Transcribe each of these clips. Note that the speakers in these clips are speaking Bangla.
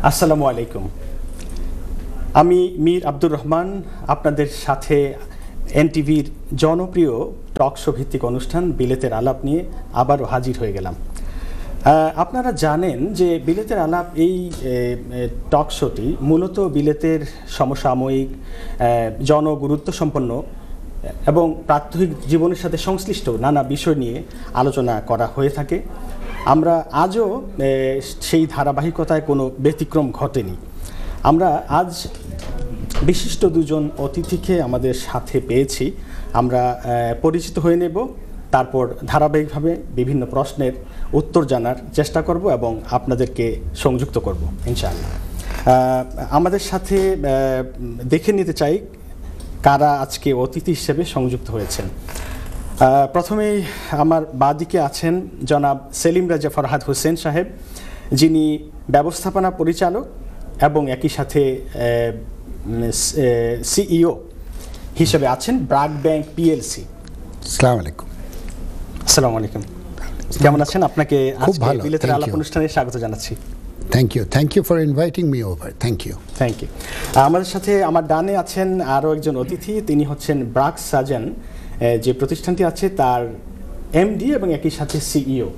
আসসালামু আলাইকুম। আমি মীর আব্দুর রহমান আপনাদের সাথে এনটিভির জনপ্রিয় টক শো ভিত্তিক অনুষ্ঠান বিলেতের আলাপ নিয়ে আবারও হাজির হয়ে গেলাম। আপনারা জানেন যে বিলেতের আলাপ এই টক শোটি মূলত বিলেতের সমসাময়িক জনগুরুত্বসম্পন্ন এবং প্রাত্যহিক জীবনের সাথে সংশ্লিষ্ট নানা বিষয় নিয়ে আলোচনা করা হয়ে থাকে। আমরা আজও সেই ধারাবাহিকতায় কোনো ব্যতিক্রম ঘটেনি। আমরা আজ বিশিষ্ট দুজন অতিথিকে আমাদের সাথে পেয়েছি। আমরা পরিচিত হয়ে নেব, তারপর ধারাবাহিকভাবে বিভিন্ন প্রশ্নের উত্তর জানার চেষ্টা করব এবং আপনাদেরকে সংযুক্ত করব ইনশাআল্লাহ। আমাদের সাথে দেখে নিতে চাই কারা আজকে অতিথি হিসেবে সংযুক্ত হয়েছেন। প্রথমেই আমার বাদিকে আছেন জনাব সেলিম রাজা ফরহাদ হোসেন সাহেব, যিনি ব্যবস্থাপনা পরিচালক এবং একই সাথে সিইও হিসেবে আছেন ব্রাক ব্যাংক পিএলসি। আসসালামু আলাইকুম। আসসালামু আলাইকুম, কেমন আছেন? আপনাকে খুব ভালো, বিলেতের আলাপ অনুষ্ঠানে স্বাগত জানাচ্ছি। Thank you for inviting me over. Thank you. আমাদের সাথে আমার ডানে আছেন আরও একজন অতিথি, তিনি হচ্ছেন ব্রাক সাজান, যে প্রতিষ্ঠানটি আছে তার এমডি এবং একই সাথে সিইও।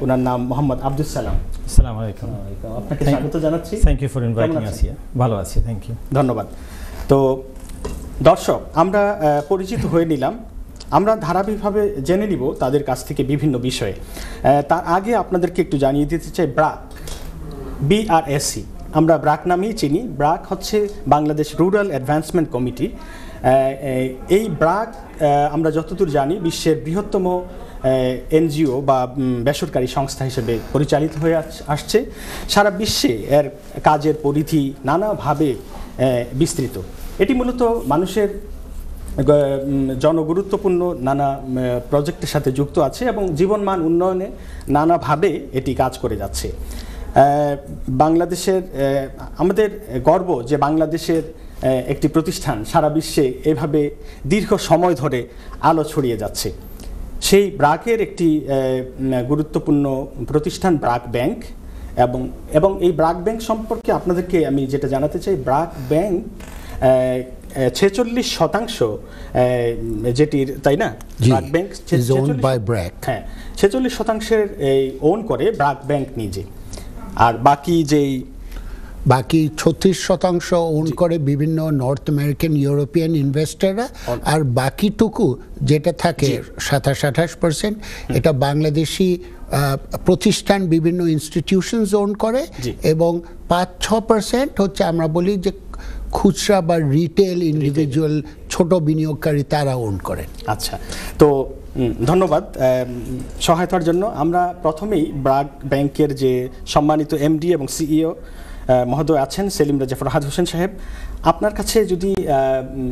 ওনার নাম মোহাম্মদ আব্দুল সালাম। আসসালামু আলাইকুম। আপনাকে স্বাগত জানাচ্ছি। Thank you for inviting us here. ভালো আছি, থ্যাংক ইউ। ধন্যবাদ। তো দর্শক, আমরা পরিচিত হয়ে নিলাম। আমরা ধারাবাহিকভাবে জেনে নিব তাদের কাছ থেকে বিভিন্ন বিষয়ে। তার আগে আপনাদেরকে একটু জানিয়ে দিতে চাই, ব্রাক BRSC আমরা ব্রাক নামেই চিনি। ব্রাক হচ্ছে বাংলাদেশ রুরাল অ্যাডভান্সমেন্ট কমিটি। এই ব্রাক আমরা যতদূর জানি বিশ্বের বৃহত্তম এনজিও বা বেসরকারি সংস্থা হিসেবে পরিচালিত হয়ে আসছে। সারা বিশ্বে এর কাজের পরিধি নানাভাবে বিস্তৃত। এটি মূলত মানুষের জনগুরুত্বপূর্ণ নানা প্রজেক্টের সাথে যুক্ত আছে এবং জীবনমান উন্নয়নে নানাভাবে এটি কাজ করে যাচ্ছে। বাংলাদেশের আমাদের গর্ব যে বাংলাদেশের একটি প্রতিষ্ঠান সারা বিশ্বে এভাবে দীর্ঘ সময় ধরে আলো ছড়িয়ে যাচ্ছে। সেই ব্রাকের একটি গুরুত্বপূর্ণ প্রতিষ্ঠান ব্রাক ব্যাংক এবং এই ব্রাক ব্যাংক সম্পর্কে আপনাদেরকে আমি যেটা জানাতে চাই, ব্রাক ব্যাংক 46% যেটির, তাই না? ব্রাক ব্যাংক 46% ওন করে ব্রাক ব্যাংক নিজে, আর বাকি 36% ওন করে বিভিন্ন নর্থ আমেরিকান ইউরোপিয়ান ইনভেস্টররা, আর বাকিটুকু যেটা থাকে 27-28% এটা বাংলাদেশি প্রতিষ্ঠান বিভিন্ন ইনস্টিটিউশনস ওন করে, এবং 5-6% হচ্ছে আমরা বলি যে খুচরা বা রিটেল ইন্ডিভিজুয়াল ছোট বিনিয়োগকারী, তারা ওন করেন। আচ্ছা, তো ধন্যবাদ সহায়তার জন্য। আমরা প্রথমেই ব্রাক ব্যাংকের যে সম্মানিত এমডি এবং সিইও মহোদয় আছেন সেলিম রাজা ফরহাদ হোসেন সাহেব, আপনার কাছে যদি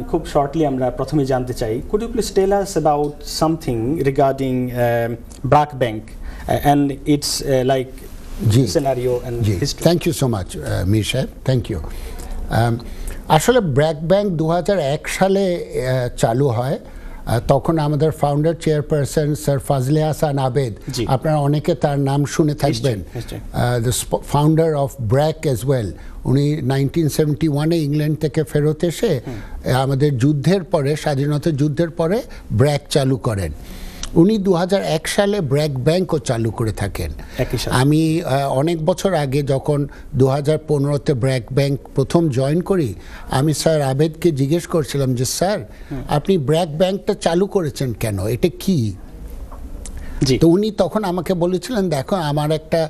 খুব শর্টলি আমরা প্রথমে জানতে চাই, could you please tell us about something regarding BRAC bank and its like scenario and history. Thank you so much Mir সাহেব, থ্যাংক ইউ। আসলে ব্রাক ব্যাংক 2001 সালে চালু হয়। তখন আমাদের ফাউন্ডার চেয়ারপারসন স্যার ফাজলে হাসান আবেদ, আপনারা অনেকে তার নাম শুনে থাকবেন, the founder of BRAC as well. উনি 1971-এ ইংল্যান্ড থেকে ফেরত এসে আমাদের যুদ্ধের পরে, স্বাধীনতা যুদ্ধের পরে ব্র্যাক চালু করেন। উনি 2001 সালে ব্র্যাক ব্যাংকও চালু করে থাকেন। আমি অনেক বছর আগে যখন 2015-তে ব্র্যাক ব্যাংক প্রথম জয়েন করি, আমি স্যার আবেদকে জিজ্ঞেস করছিলাম যে স্যার, আপনি ব্র্যাক ব্যাংকটা চালু করেছেন কেন, এটা কি? তো উনি তখন আমাকে বলেছিলেন, দেখো আমার একটা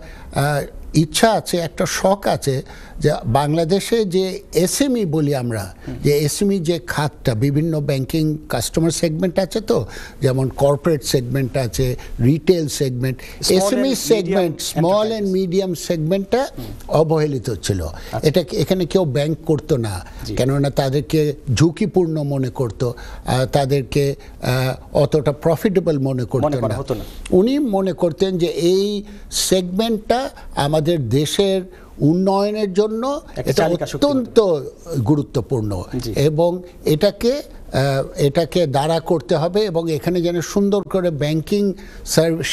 ইচ্ছা আছে, একটা শখ আছে যে বাংলাদেশে যে এসএমই বলি আমরা, যে এসএমই যে খাতটা, বিভিন্ন ব্যাংকিং কাস্টমার সেগমেন্ট আছে, তো যেমন কর্পোরেট সেগমেন্ট আছে, retail segment, SME segment, small and medium সেগমেন্টটা অবহেলিত ছিল। এখানে কেউ ব্যাংক করতো না, কেননা তাদেরকে ঝুঁকিপূর্ণ মনে করতো, তাদেরকে অতটা প্রফিটেবল মনে করতো না। উনি মনে করতেন যে এই সেগমেন্টটা আমাদের দেশের উন্নয়নের জন্য এটা অত্যন্ত গুরুত্বপূর্ণ, এবং এটাকে দাঁড়া করতে হবে, এবং এখানে যেন সুন্দর করে ব্যাংকিং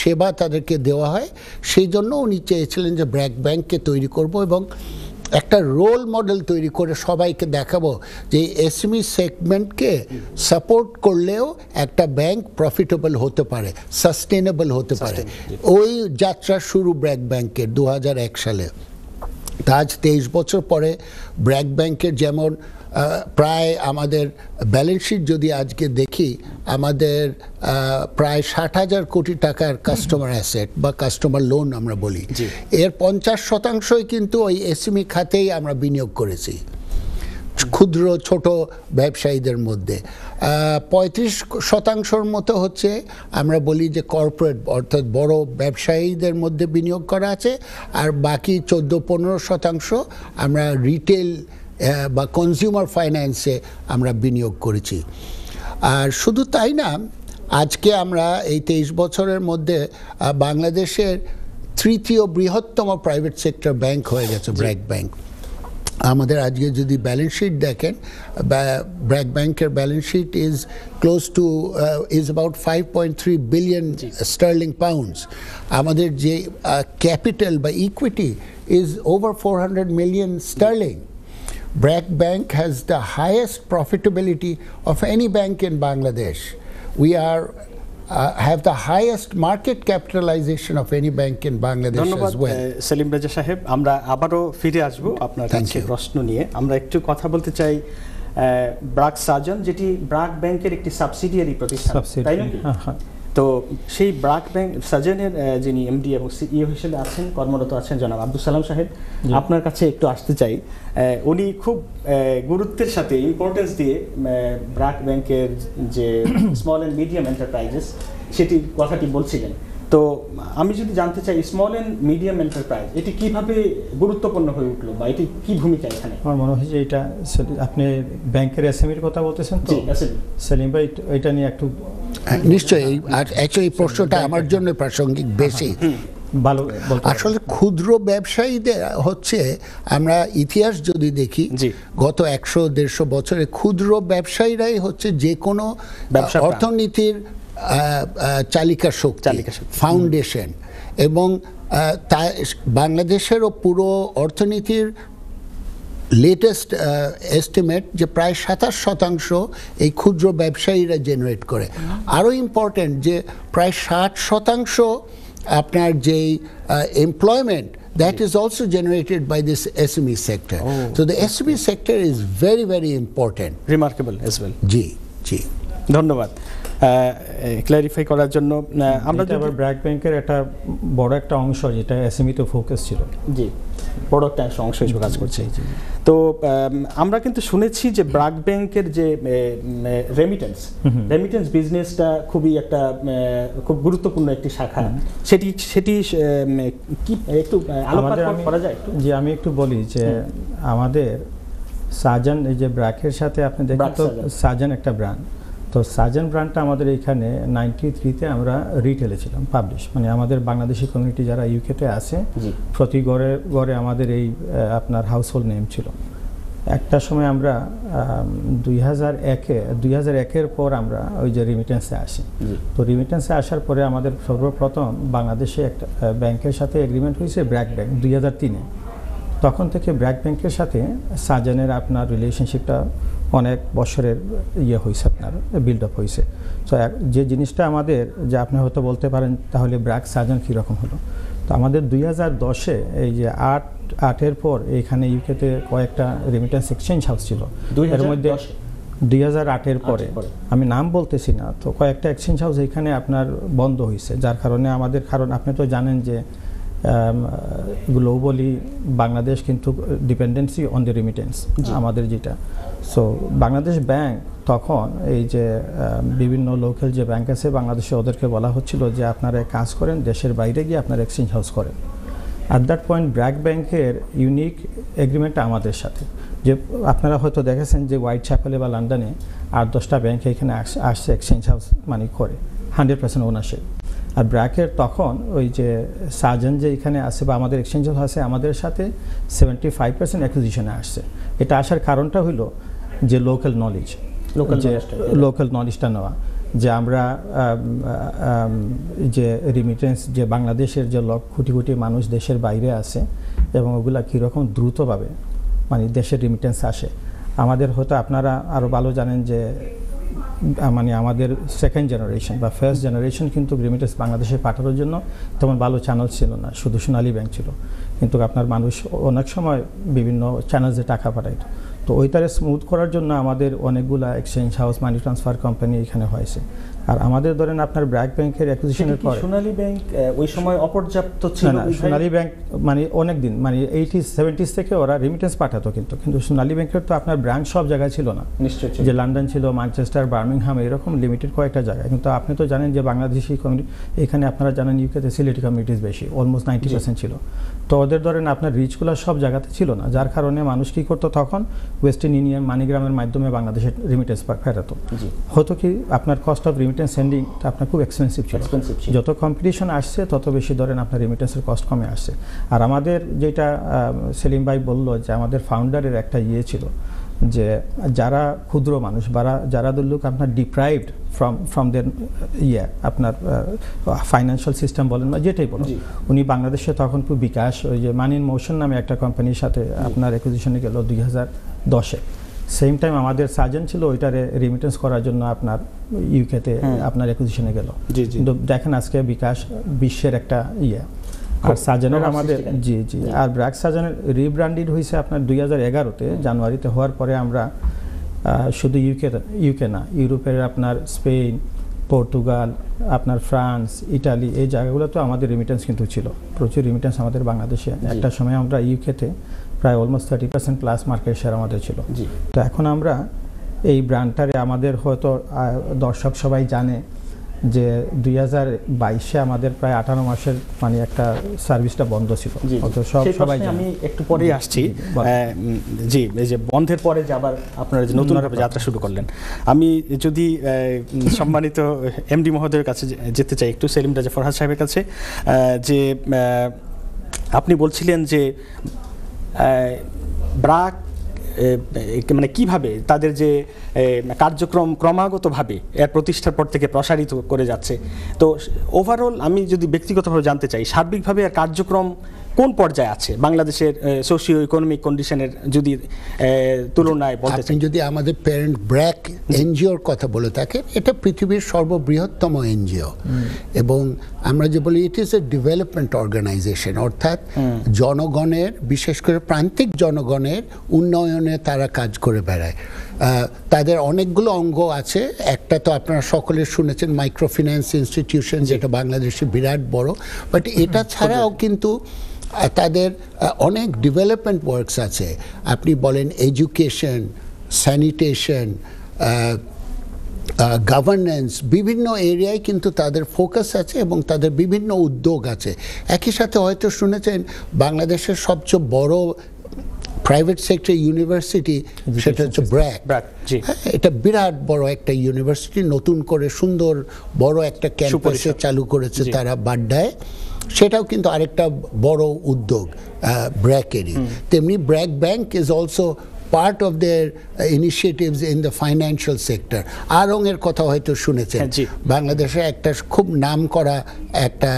সেবা তাদেরকে দেওয়া হয়। সেই জন্য উনি চেয়েছিলেন যে ব্র্যাক ব্যাংককে তৈরি করব, এবং একটা রোল মডেল তৈরি করে সবাইকে দেখাবো যে এসএমই সেগমেন্টকে সাপোর্ট করলেও একটা ব্যাংক প্রফিটেবল হতে পারে, সাস্টেনেবল হতে পারে। ওই যাত্রা শুরু ব্র্যাক ব্যাংকের 2001 সালে। আজ 23 বছর পরে ব্র্যাক ব্যাংকের যেমন প্রায় আমাদের ব্যালেন্স শিট যদি আজকে দেখি, আমাদের প্রায় 60,000 কোটি টাকার কাস্টমার অ্যাসেট বা কাস্টমার লোন আমরা বলি, এর 50% কিন্তু ওই এসএমই খাতেই আমরা বিনিয়োগ করেছি, ক্ষুদ্র ছোট ব্যবসায়ীদের মধ্যে। 35% মতো হচ্ছে আমরা বলি যে কর্পোরেট অর্থাৎ বড় ব্যবসায়ীদের মধ্যে বিনিয়োগ করা আছে, আর বাকি 14-15% আমরা রিটেল বা কনজিউমার ফাইন্যান্সে আমরা বিনিয়োগ করেছি। আর শুধু তাই না, আজকে আমরা এই 23 বছরের মধ্যে বাংলাদেশের তৃতীয় বৃহত্তম প্রাইভেট সেক্টর ব্যাংক হয়ে গেছে ব্র্যাক ব্যাংক। আমাদের আজকে যদি ব্যালেন্স শিট দেখেন, ব্র্যাক ব্যাংকের balance sheet is close to is about 5.3 billion sterling pounds. আমাদের যে ক্যাপিটাল বা equity is over 400 million sterling. Brack Bank has the highest profitability of any bank in Bangladesh. We have the highest market capitalization of any bank in Bangladesh as well. ধন্যবাদ সেলিম রেজা সাহেব। আমরা আবারও ফিরে আসব আপনার কাছে প্রশ্ন নিয়ে। আমরা একটু কথা বলতে চাই ব্রাক সাজন, যেটি ব্রাক ব্যাংকের একটি সাবসিডিয়ারি প্রতিষ্ঠান, তাই না? তো সেই ব্রাক ব্যাংক সাজনের যিনি এমডি এবং সিইও হিসেবে আছেন, কর্মরত আছেন জনাব আব্দুল সালাম সাহেব, আপনার কাছে একটু আসতে চাই। উনি খুব গুরুত্বের সাথে ইম্পর্টেন্স দিয়ে ব্রাক ব্যাংকের যে স্মল অ্যান্ড মিডিয়াম এন্টারপ্রাইজেস সেটির কথাটি বলছিলেন। তো আমি যদি জানতে চাই স্মল অ্যান্ড মিডিয়াম এন্টারপ্রাইজ এটি কিভাবে গুরুত্বপূর্ণ হয়ে উঠলো বা এটি কি ভূমিকা এখানে? আমার মনে হয় যে এটা আপনি ব্যাংকের এসএমইর কথা বলতেছেন তো সেলিম ভাই, এটা নিয়ে একটু নিশ্চয়ই। আর অ্যাকচুয়ালি প্রশ্নটা আমার জন্য প্রাসঙ্গিক বেশি। ভালো। আসলে ক্ষুদ্র ব্যবসায়ীদের হচ্ছে, আমরা ইতিহাস যদি দেখি গত 100-150 বছরে ক্ষুদ্র ব্যবসায়ীরাই হচ্ছে যে কোনো অর্থনীতির চালিকা শক্তি, ফাউন্ডেশন। এবং বাংলাদেশেরও পুরো অর্থনীতির লেটেস্ট এস্টিমেট যে প্রায় 27% এই ক্ষুদ্র ব্যবসায়ীরা জেনারেট করে। আরও ইম্পর্টেন্ট যে প্রায় 60% আপনার যেই employment, that is also generated by this SME sector. So the SME sector is very, very important. Remarkable as well. জি জি, ধন্যবাদ ক্ল্যারিফাই করার জন্য। আমরা আবার ব্র্যাক ব্যাংকের একটা বড় একটা অংশ যেটা এসএমই তে ফোকাস ছিল, জি বড় একটা অংশ হিসেবে কাজ করছে। তো আমরা কিন্তু শুনেছি যে ব্র্যাক ব্যাংকের যে রেমিটেন্স বিজনেসটা খুবই একটা খুব গুরুত্বপূর্ণ একটি শাখা, সেটি কি একটু আলোকপাত করা যায়? যে আমি একটু বলি যে আমাদের সাজন, এই যে ব্র্যাকের সাথে আপনি দেখেন তো সাজন একটা ব্র্যান্ড, তো সাজন ব্র্যান্ডটা আমাদের এখানে 93-তে আমরা রিটেলে ছিলাম পাবলিশ, মানে আমাদের বাংলাদেশি কমিউনিটি যারা ইউকেতে আছে প্রতি ঘরে আমাদের এই আপনার হাউসহোল্ড নেম ছিল। একটা সময় আমরা 2001-এর পর আমরা ওই যে রিমিটেন্সে আসি। তো রিমিটেন্সে আসার পরে আমাদের সর্বপ্রথম বাংলাদেশে একটা ব্যাংকের সাথে এগ্রিমেন্ট হয়েছে ব্র্যাক ব্যাংক 2003-এ। তখন থেকে ব্র্যাক ব্যাংকের সাথে সাজনের আপনার রিলেশনশিপটা অনেক বছরের হয়েছে, আপনার বিল্ড আপ হয়েছে। তো যে জিনিসটা আমাদের, যে আপনি হয়তো বলতে পারেন তাহলে ব্র্যাক সাজন কীরকম হলো, তো আমাদের 2010-এ এই যে 8-এর পর এইখানে ইউকেতে কয়েকটা রেমিটেন্স এক্সচেঞ্জ হাউস ছিল। এর মধ্যে 2008-এর পরে আমি নাম বলতেছি না, তো কয়েকটা এক্সচেঞ্জ হাউস এখানে আপনার বন্ধ হয়েছে, যার কারণে আমাদের, কারণ আপনি তো জানেন যে গ্লোবালি বাংলাদেশ কিন্তু ডিপেন্ডেন্সি অন দি রিমিটেন্স আমাদের যেটা। সো বাংলাদেশ ব্যাংক তখন এই যে বিভিন্ন লোকাল যে ব্যাংক আছে বাংলাদেশে, ওদেরকে বলা হচ্ছিল যে আপনারা কাজ করেন দেশের বাইরে গিয়ে আপনারা এক্সচেঞ্জ হাউস করেন। অ্যাট দ্যাট পয়েন্ট ব্র্যাক ব্যাংকের ইউনিক এগ্রিমেন্টটা আমাদের সাথে, যে আপনারা হয়তো দেখেছেন যে হোয়াইট চ্যাপেলে বা লন্ডনে 8-10টা ব্যাংক এখানে আসছে এক্সচেঞ্জ হাউস মানে করে 100% ওনারশিপ। আর ব্র্যাকের তখন ওই যে সাজন যে এখানে আসে বা আমাদের এক্সচেঞ্জ হাউস আছে, আমাদের সাথে 75% অ্যাকুইজিশনে আসছে। এটা আসার কারণটা হলো যে লোকাল নলেজটা নেওয়া, যে আমরা যে রিমিটেন্স, যে বাংলাদেশের যে কোটি কোটি মানুষ দেশের বাইরে আছে, এবং ওগুলা কীরকম দ্রুতভাবে মানে দেশের রিমিটেন্স আসে। আমাদের হয়তো আপনারা আরও ভালো জানেন যে মানে আমাদের সেকেন্ড জেনারেশন বা ফার্স্ট জেনারেশন কিন্তু রিমিটেন্স বাংলাদেশে পাঠানোর জন্য তেমন ভালো চ্যানেল ছিল না, শুধু সোনালী ব্যাংক ছিল। কিন্তু আপনার মানুষ অনেক সময় বিভিন্ন চ্যানেলসে টাকা পাঠাইতো। তো ওইটারে স্মুথ করার জন্য আমাদের অনেকগুলা exchange house, money transfer company এখানে হয়েছে। আর আমাদের ধরেন আপনার ব্র্যাক ব্যাংকের অ্যাকুইজিশনের পরে সোনালী ব্যাংক ওই সময় অপর্যাপ্ত ছিল না, সোনালী ব্যাংক মানে অনেক দিন মানে 80s 70s থেকে ওরা রিমিটেন্স পাঠাতো, কিন্তু সোনালী ব্যাংকের তো আপনার ব্রাঞ্চ সব জায়গায় ছিল না। নিশ্চয়ই যে লন্ডন ছিল, ম্যানচেস্টার, বার্মিংহাম, এরকম লিমিটেড কয়েকটা জায়গায়। কিন্তু আপনি তো জানেন যে বাংলাদেশি কমিউনিটি এখানে, আপনারা জানেন ইউকেতে সিলেটি কমিউনিটিস বেশি, অলমোস্ট 90% ছিল। তো ওদের ধরেন আপনার রিচগুলো সব জায়গাতে ছিল না, যার কারণে মানুষ কী করতো তখন ওয়েস্টার্ন ইউনিয়ন, মানিগ্রামের মাধ্যমে বাংলাদেশের রিমিটেন্স ফেরাতো। হতো কি আপনার কস্ট অফ রিমিটেন্স সেন্ডিং আপনার খুব এক্সপেন্সিভ ছিল। যত কম্পিটিশন আসছে তত বেশি ধরেন আপনার রিমিটেন্সের কস্ট কমে আসছে। আর আমাদের যেটা সেলিম ভাই বললো যে আমাদের ফাউন্ডারের একটা ইয়ে ছিল যে যারা ক্ষুদ্র মানুষ বা যারা লোক আপনার ডিপ্রাইভড ফ্রম দের আপনার ফাইন্যান্সিয়াল সিস্টেম বলেন বা যেটাই বলেন, উনি বাংলাদেশে তখন খুব বিকাশ, ওই যে মানি ইন মোশন নামে একটা কোম্পানির সাথে আপনার অ্যাকুইজিশনে গেল 2010-এ। সেম টাইম আমাদের সার্জন ছিল ওইটারে রিমিটেন্স করার জন্য আপনার ইউকেতে আপনার অ্যাকুইজিশনে গেল। কিন্তু দেখেন আজকে বিকাশ বিশ্বের একটা আর সার্জনের আমাদের আর ব্র্যাক সার্জনের রিব্র্যান্ডেড হয়েছে আপনার 2011-তে জানুয়ারিতে হওয়ার পরে আমরা শুধু ইউকে না, ইউরোপের আপনার স্পেন, পর্তুগাল, আপনার ফ্রান্স, ইটালি, এই জায়গাগুলো তো আমাদের রিমিটেন্স কিন্তু ছিল, প্রচুর রিমিটেন্স আমাদের বাংলাদেশে। একটা সময় আমরা ইউকেতে প্রায় অলমোস্ট 30% প্লাস মার্কেট শেয়ার আমাদের ছিল। তো এখন আমরা এই ব্র্যান্ডটারে আমাদের হয়তো দর্শক সবাই জানে যে 2022-এ আমাদের প্রায় 18 মাসের মানে একটা সার্ভিসটা বন্ধ ছিল। সবাই আমি একটু পরেই আসছি। জি, এই যে বন্ধের পরে যে আবার আপনারা যে নতুনভাবে যাত্রা শুরু করলেন, আমি যদি সম্মানিত এমডি মহোদয়ের কাছে যেতে চাই একটু, সেলিম রাজা ফরহাদ সাহেবের কাছে, যে আপনি বলছিলেন যে ব্র্যাক মানে কিভাবে তাদের যে কার্যক্রম ক্রমাগতভাবে এর প্রতিষ্ঠার পর থেকে প্রসারিত করে যাচ্ছে। তো ওভারঅল আমি যদি ব্যক্তিগতভাবে জানতে চাই, সার্বিকভাবে এর কার্যক্রম কোন পর্যায়ে আছে বাংলাদেশের সোশিও ইকোনমিক কন্ডিশনের যদি তুলনায় বলতে চাই? যদি আমাদের প্যারেন্ট ব্র্যাক এনজিওর কথা বলে থাকেন, এটা পৃথিবীর সর্ববৃহত্তম এনজিও এবং আমরা যে বলি it is a development organisation, অর্থাৎ জনগণের, বিশেষ করে প্রান্তিক জনগণের উন্নয়নে তারা কাজ করে বেড়ায়। তাদের অনেকগুলো অঙ্গ আছে। একটা তো আপনারা সকলে শুনেছেন মাইক্রো ফিন্যান্স ইনস্টিটিউশন, যেটা বাংলাদেশে বিরাট বড়, বাট এটা ছাড়াও কিন্তু তাদের অনেক ডেভেলপমেন্ট ওয়ার্কস আছে। আপনি বলেন এডুকেশন, স্যানিটেশন, গভর্নেন্স, বিভিন্ন এরিয়ায় কিন্তু তাদের ফোকাস আছে এবং তাদের বিভিন্ন উদ্যোগ আছে। একই সাথে হয়তো শুনেছেন বাংলাদেশের সবচেয়ে বড় প্রাইভেট সেক্টর ইউনিভার্সিটি, সেটা হচ্ছে ব্র্যাক। এটা বিরাট বড় একটা ইউনিভার্সিটি, নতুন করে সুন্দর বড় একটা ক্যাম্পাসে চালু করেছে তারা বাড্ডায়। সেটাও কিন্তু আরেকটা বড় উদ্যোগ ব্র্যাকেরই। তেমনি BRAC bank is also part of their initiatives in the financial sector. আরঙের কথা হয়তো শুনেছেন, বাংলাদেশে একটা খুব নাম করা একটা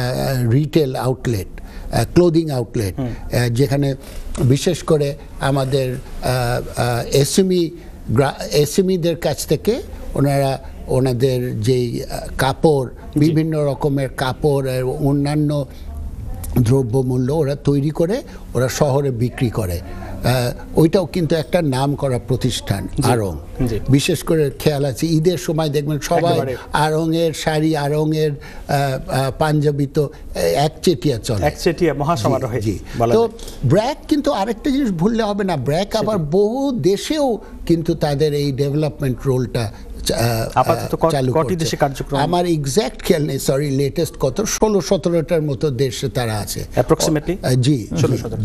রিটেল আউটলেট, ক্লোদিং আউটলেট, যেখানে বিশেষ করে আমাদের এসএমইদের কাছ থেকে ওনাদের যেই কাপড়, বিভিন্ন রকমের কাপড় আর অন্যান্য দ্রব্যমূল্য ওরা তৈরি করে ওরা শহরে বিক্রি করে। ওইটাও কিন্তু একটা নাম করা প্রতিষ্ঠান আড়ং। বিশেষ করে খেয়াল আছে ঈদের সময় দেখবেন সবাই আড়ংয়ের শাড়ি, আড়ংয়ের পাঞ্জাবি তো একচেটিয়া চলে, একচেটিয়া মহাসমারোহে। তো ব্র্যাক কিন্তু আরেকটা জিনিস ভুললে হবে না, ব্র্যাক আবার বহু দেশেও কিন্তু তাদের এই ডেভেলপমেন্ট রোলটা আমার এক্সাক্ট খেয়াল নেই, সরি, লেটেস্ট কত 16-17টার মতো দেশে তারা আছে অ্যাপ্রক্সিমেটলি। জি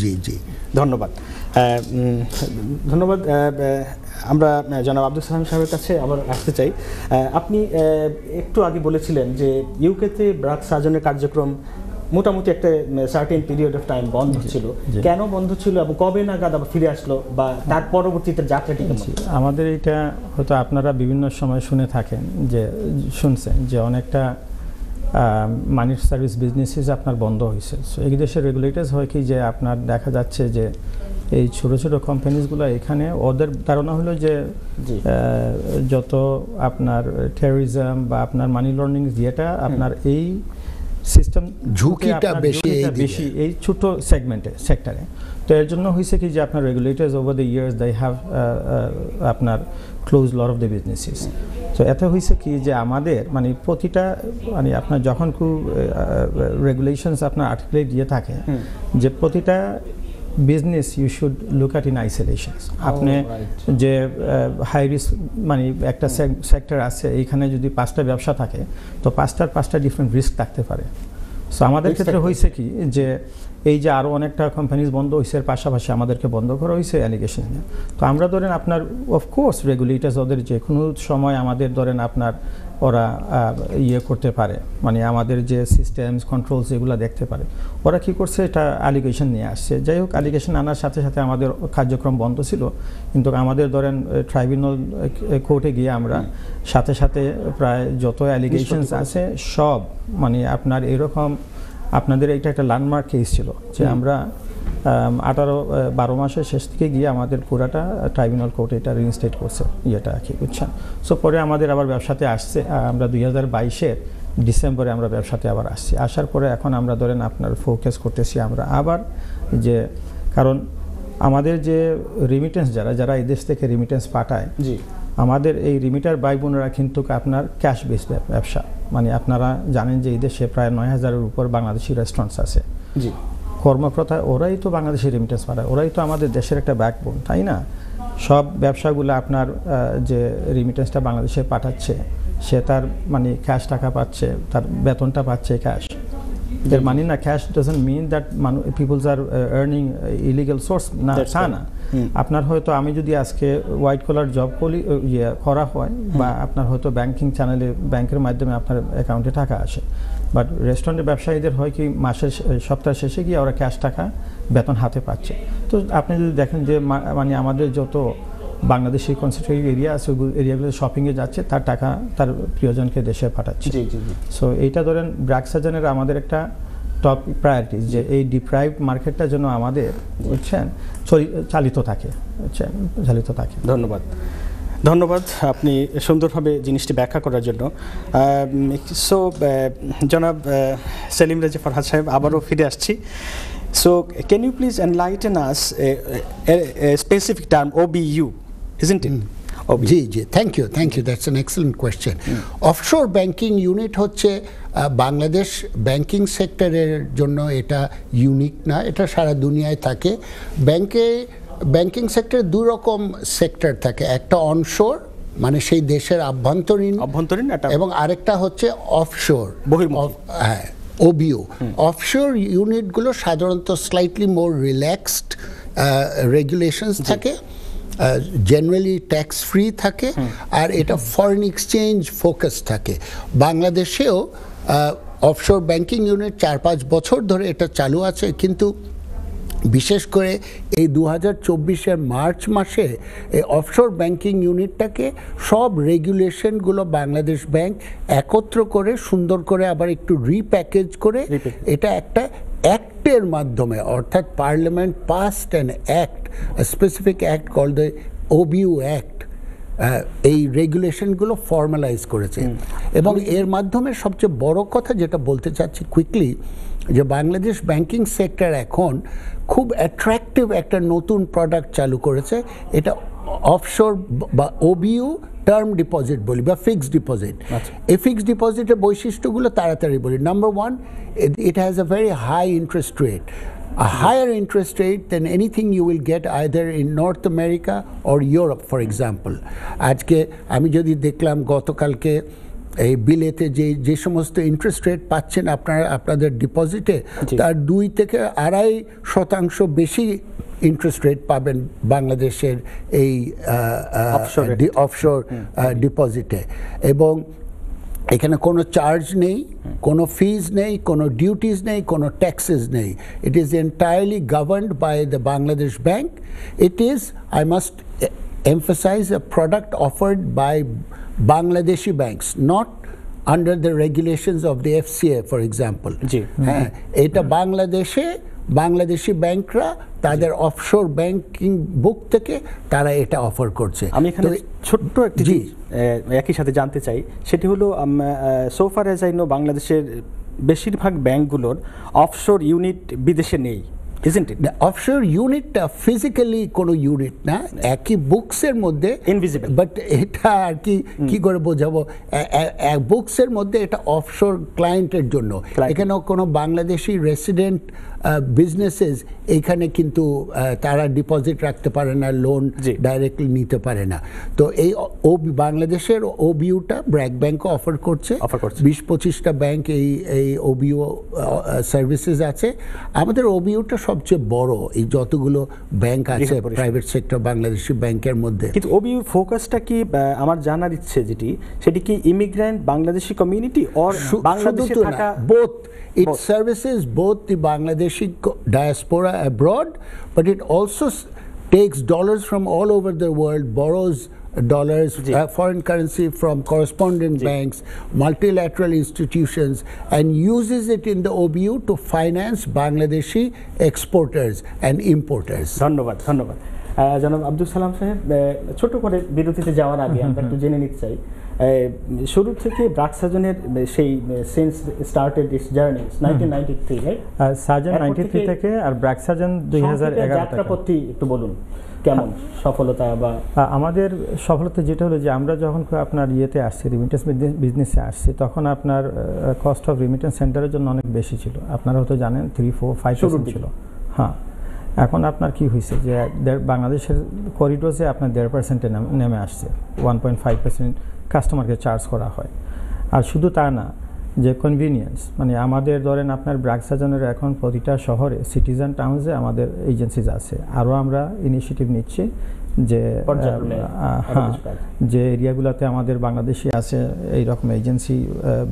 জি জি, ধন্যবাদ। ধন্যবাদ। আমরা জনাব আব্দুল সালাম সাহেবের কাছে আবার আসতে চাই। আপনি একটু আগে বলেছিলেন যে ইউকেতে ব্র্যাক সার্জনের কার্যক্রম মোটামুটি একটা সার্টেন পিরিয়ড অফ টাইম বন্ধ ছিল। কেন বন্ধ ছিল এবং কবে নাগাদ আবার ফিরে আসলো বা তার পরবর্তীতে যাত্রাটি কেমন? আমাদের এটা হয়তো আপনারা বিভিন্ন সময় শুনে থাকেন, যে শুনছেন যে অনেকটা মানি সার্ভিস বিজনেসেস আপনার বন্ধ হয়েছে। সো এই দেশের রেগুলেটর্স হয় কি যে আপনার দেখা যাচ্ছে যে এই ছোট ছোট কোম্পানিজগুলো এখানে ওদের ধারণা হলো যে যত আপনার টেররিজম বা আপনার মানি লন্ডারিং যেটা আপনার এই সিস্টেম ঝুঁকিটা বেশি এই ছোট সেক্টরে। তো এর জন্য হয়েছে কি যে আপনার regulators over the years they have আপনার close lot of the businesses. তো এতে হয়েছে কি যে আমাদের মানে প্রতিটা মানে আপনার যখন খুব রেগুলেশনস আপনার আর্টিকুলেট দিয়ে থাকে যে প্রতিটা business you should look at in isolations. আপনি যে হাই রিস্ক মানে একটা সেক্টর আছে এইখানে যদি 5টা ব্যবসা থাকে তো 5টা ডিফারেন্ট রিস্ক থাকতে পারে। সো আমাদের ক্ষেত্রে হয়েছে কি যে এই যে আরও অনেকটা কোম্পানিজ বন্ধ হয়েছে এর পাশাপাশি আমাদেরকে বন্ধ করা হয়েছে অ্যালিগেশন নিয়ে। তো আমরা ধরেন আপনার অফকোর্স রেগুলেটর্স ওদের যে কোনো সময় আমাদের ধরেন আপনার ওরা ইয়ে করতে পারে মানে আমাদের যে সিস্টেমস কন্ট্রোলস এগুলো দেখতে পারে। ওরা কি করছে এটা অ্যালিগেশন নিয়ে আসছে। যাই হোক অ্যালিগেশন আনার সাথে সাথে আমাদের কার্যক্রম বন্ধ ছিল, কিন্তু আমাদের ধরেন ট্রাইব্যুনাল কোর্টে গিয়ে আমরা সাথে সাথে প্রায় যত অ্যালিগেশনস আছে সব মানে আপনার এরকম আপনাদের এটা একটা ল্যান্ডমার্ক কেস ছিল যে আমরা 12 মাসের শেষ থেকে গিয়ে আমাদের পুরাটা ট্রাইব্যুনাল কোর্টে এটা রিইনস্টেট করছে ইয়েটা কি বুঝছেন। সো পরে আমাদের আবার ব্যবসাতে আসছে, আমরা 2022-এর ডিসেম্বরে আমরা ব্যবসাতে আবার আসছি। আসার পরে এখন আমরা ধরেন আপনার ফোকাস করতেছি আমরা আবার যে কারণ আমাদের যে রিমিটেন্স যারা এই দেশ থেকে রিমিটেন্স পাঠায় আমাদের এই রিমিটার ভাই বোনেরা কিন্তু আপনার ক্যাশ বেস ব্যবসা মানে আপনারা জানেন যে এই দেশে প্রায় 9,000-এর উপর বাংলাদেশি রেস্টুরেন্টস আছে। কর্মকর্তা ওরাই তো বাংলাদেশি রেমিটেন্স পাঠায়, ওরাই তো আমাদের দেশের একটা ব্যাকবোন, তাই না? সব ব্যবসাগুলো আপনার যে রিমিটেন্সটা বাংলাদেশে পাঠাচ্ছে সে তার মানে ক্যাশ টাকা পাচ্ছে, তার বেতনটা পাচ্ছে ক্যাশ। এর মানে না cash doesn't mean that peoples are earning illegal source না, তা না। আপনার হয়তো আমি যদি আজকে হোয়াইট কলার জব করা হয় বা আপনার হয়তো ব্যাংকিং চ্যানেলে ব্যাংকের মাধ্যমে আপনার অ্যাকাউন্টে টাকা আসে, বাট রেস্টুরেন্টের ব্যবসায়ীদের হয় কি মাসের সপ্তাহ শেষে গিয়ে ওরা ক্যাশ টাকা বেতন হাতে পাচ্ছে। তো আপনি যদি দেখেন যে মানে আমাদের যত বাংলাদেশি কনসেন্ট্রেটেড এরিয়া আছে ওই এরিয়াগুলো শপিংয়ে যাচ্ছে, তার টাকা তার প্রিয়জনকে দেশে পাঠাচ্ছে। সো এইটা ধরেন ব্র্যাক সার্জনের আমাদের একটা টপ প্রায়োরিটি যে এই ডিপ্রাইভড মার্কেটটা যেন আমাদের বুঝছেন চালিত থাকে। ধন্যবাদ আপনি সুন্দরভাবে জিনিসটি ব্যাখ্যা করার জন্য। সো জনাব সেলিম রেজা ফরহাদ সাহেব, আবারও ফিরে আসছি। So can you please enlighten us specific term OBU, isn't it? জি thank you that's an excellent question. Offshore banking unit হচ্ছে বাংলাদেশ ব্যাংকিং সেক্টরের জন্য এটা ইউনিক না, এটা সারা দুনিয়ায় থাকে। ব্যাংকিং সেক্টরে দু রকম সেক্টর থাকে, একটা অনশোর মানে সেই দেশের আভ্যন্তরীণ এবং আরেকটা হচ্ছে অফশোর হ্যাঁ OBU। অফশোর ইউনিটগুলো সাধারণত স্লাইটলি মোর রিল্যাক্সড রেগুলেশনস থাকে, জেনারেলি ট্যাক্স ফ্রি থাকে, আর এটা ফরেন এক্সচেঞ্জ ফোকাস থাকে। বাংলাদেশেও অফশোর ব্যাংকিং ইউনিট 4-5 বছর ধরে এটা চালু আছে, কিন্তু বিশেষ করে এই 2024-এর মার্চ মাসে এই অফশোর ব্যাংকিং ইউনিটটাকে সব রেগুলেশনগুলো বাংলাদেশ ব্যাংক একত্র করে সুন্দর করে আবার একটু রিপ্যাকেজ করে এটা একটা অ্যাক্টের মাধ্যমে, অর্থাৎ parliament passed an act, specific act called the OBU act, এই রেগুলেশনগুলো ফর্মালাইজ করেছে। এবং এর মাধ্যমে সবচেয়ে বড় কথা যেটা বলতে চাচ্ছি কুইকলি, যে বাংলাদেশ ব্যাংকিং সেক্টর এখন খুব অ্যাট্রাকটিভ একটা নতুন প্রোডাক্ট চালু করেছে, এটা অফশোর বা OBU টার্ম ডিপোজিট বলি বা ফিক্সড ডিপোজিট। এই ফিক্সড ডিপোজিটের বৈশিষ্ট্যগুলো তাড়াতাড়ি বলি। Number 1, it has a very high interest rate, a higher interest rate than anything you will get either in North America or Europe, for example. আজকে আমি যদি দেখলাম গতকালকে এই বিলেতে যে সমস্ত ইন্টারেস্ট রেট পাচ্ছেন আপনাদের ডিপোজিটে, তার 2 থেকে 2.5% বেশি ইন্টারেস্ট রেট পাবেন বাংলাদেশের এই অফশোর ডিপোজিটে। এবং এখানে কোনো চার্জ নেই, কোনো ফিজ নেই, কোনো ডিউটিস নেই, কোনো ট্যাক্সেস নেই। It is entirely governed by the Bangladesh bank. It is, I must emphasize, a product offered by Bangladeshi banks, not under the regulations of the FCA, for example. জি। হ্যাঁ, এটা বাংলাদেশি ব্যাংকরা তাদের অফশোর ব্যাংকিং বুক থেকে তারা এটা অফার করছে। আমি এখানে ছোট্ট একটি জি। একই সাথে জানতে চাই, সেটি হলো সোফার এজ আই নো বাংলাদেশের বেশিরভাগ ব্যাংকগুলোর অফশোর ইউনিট বিদেশে নেই, isn't it? অফশোর ইউনিটটা ফিজিক্যালি কোনো ইউনিট না, একই বুকসের মধ্যে Invisible. বাট এটা আর কি করে বোঝাবো, বুকসের মধ্যে এটা অফশোর ক্লায়েন্টের জন্য। Client. এখানেও কোনো বাংলাদেশি রেসিডেন্ট বিজনেসেস এইখানে কিন্তু তারা ডিপোজিট রাখতে পারে না, লোন জি। ডাইরেক্টলি নিতে পারে না। তো এই বাংলাদেশের ওবিউটা ব্র্যাক ব্যাংকও অফার করছে। 20-25টা ব্যাংক এই ওবিউ সার্ভিসেস আছে। আমাদের ওবিউটা সবচেয়ে বড় এই যতগুলো ব্যাংক আছে প্রাইভেট সেক্টর বাংলাদেশি ব্যাংকের মধ্যে। কিন্তু ওবিউ ফোকাসটা কি, আমার জানার ইচ্ছে সেটি কি ইমিগ্রেন্ট বাংলাদেশি কমিউনিটি অর বাংলাদেশে থাকা? Both. It services both the Bangladeshi diaspora abroad, but it also takes dollars from all over the world, borrows dollars, foreign currency from correspondent banks, multilateral institutions, and uses it in the OBU to finance Bangladeshi exporters and importers. ধন্যবাদ। জনাব আব্দুল সালাম সাহেব, ছোট করে বিরতিতে যাওয়ার আগে আমরা একটু জেনে নিতে চাই, শুরু থেকে ব্র্যাক সাজনের সেই since started its journey 1993, right? Saajan 93 থেকে আর ব্র্যাক সাজন 2011 যাত্রাপথটি একটু বলুন, কেমন সফলতা বা আমাদের সফলতা যেটা হলো যে আমরা যখন আপনার ইয়েতে আসছি, রিমিটেন্স বিজনেসে আসছি, তখন আপনার কস্ট অফ রিমিটেন্স সেন্টারের জন্য অনেক বেশি ছিল। আপনারা হয়তো জানেন 3-4-5% ছিল। হ্যাঁ, এখন আপনার কি হয়েছে যে বাংলাদেশের করিডোরে আপনার 1.5% নেমে আসছে, 1.5% কাস্টমারকে চার্জ করা হয়। আর শুধু তা না, যে কনভিনিয়েন্স, মানে আমাদের ধরেন আপনার ব্র্যাক সাজনের এখন প্রতিটা শহরে, সিটিজেন টাউনসে আমাদের এজেন্সিজ আছে। আরও আমরা ইনিশিয়েটিভ নিচ্ছি যে হ্যাঁ, যে এরিয়াগুলোতে আমাদের বাংলাদেশি আছে এইরকম এজেন্সি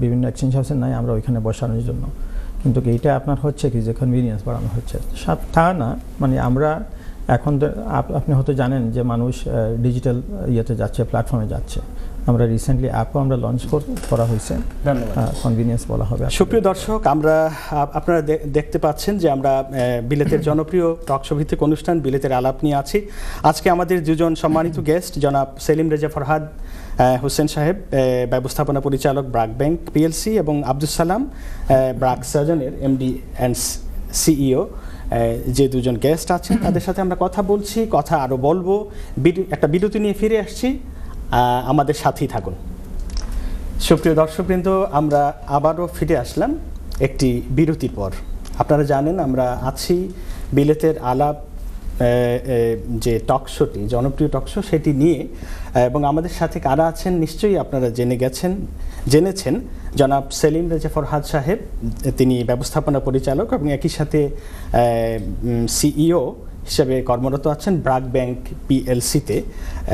বিভিন্ন এক্সচেঞ্জ হাউসে নাই, আমরা ওইখানে বসানোর জন্য। কিন্তু এইটা আপনার হচ্ছে কি যে কনভিনিয়েন্স বাড়ানো হচ্ছে, তা না, মানে আমরা এখন আপনি হয়তো জানেন যে মানুষ ডিজিটাল ইয়েতে যাচ্ছে, প্ল্যাটফর্মে যাচ্ছে। আমরা রিসেন্টলি অ্যাপও আমরা লঞ্চ করা হয়েছে, কনভিনিয়েন্স বলা হবে। সুপ্রিয় দর্শক, আপনারা দেখতে পাচ্ছেন যে আমরা বিলেতের জনপ্রিয় টকশো ভিত্তিক অনুষ্ঠান বিলেতের আলাপ নিয়ে আছি। আজকে আমাদের দুজন সম্মানিত গেস্ট, জনাব সেলিম রেজা ফরহাদ হোসেন সাহেব, ব্যবস্থাপনা পরিচালক ব্র্যাক ব্যাংক পিএলসি, এবং Abdul Salam, BRAC সাজনের MD and CEO, যে দুজন গেস্ট আছেন তাদের সাথে আমরা কথা বলছি, কথা আরও বলবো। একটা বিরতি নিয়ে ফিরে আসছি, আমাদের সাথেই থাকুন। সুপ্রিয় দর্শকবৃন্দ, আমরা আবারও ফিরে আসলাম একটি বিরতির পর। আপনারা জানেন আমরা আছি বিলেতের আলাপ যে টকশোটি, জনপ্রিয় টকশো, সেটি নিয়ে, এবং আমাদের সাথে কারা আছেন নিশ্চয়ই আপনারা জেনেছেন। জনাব সেলিম রেজা ফরহাদ সাহেব, তিনি ব্যবস্থাপনা পরিচালক এবং একই সাথে সিইও হিসেবে কর্মরত আছেন ব্র্যাক ব্যাংক পিএলসিতে,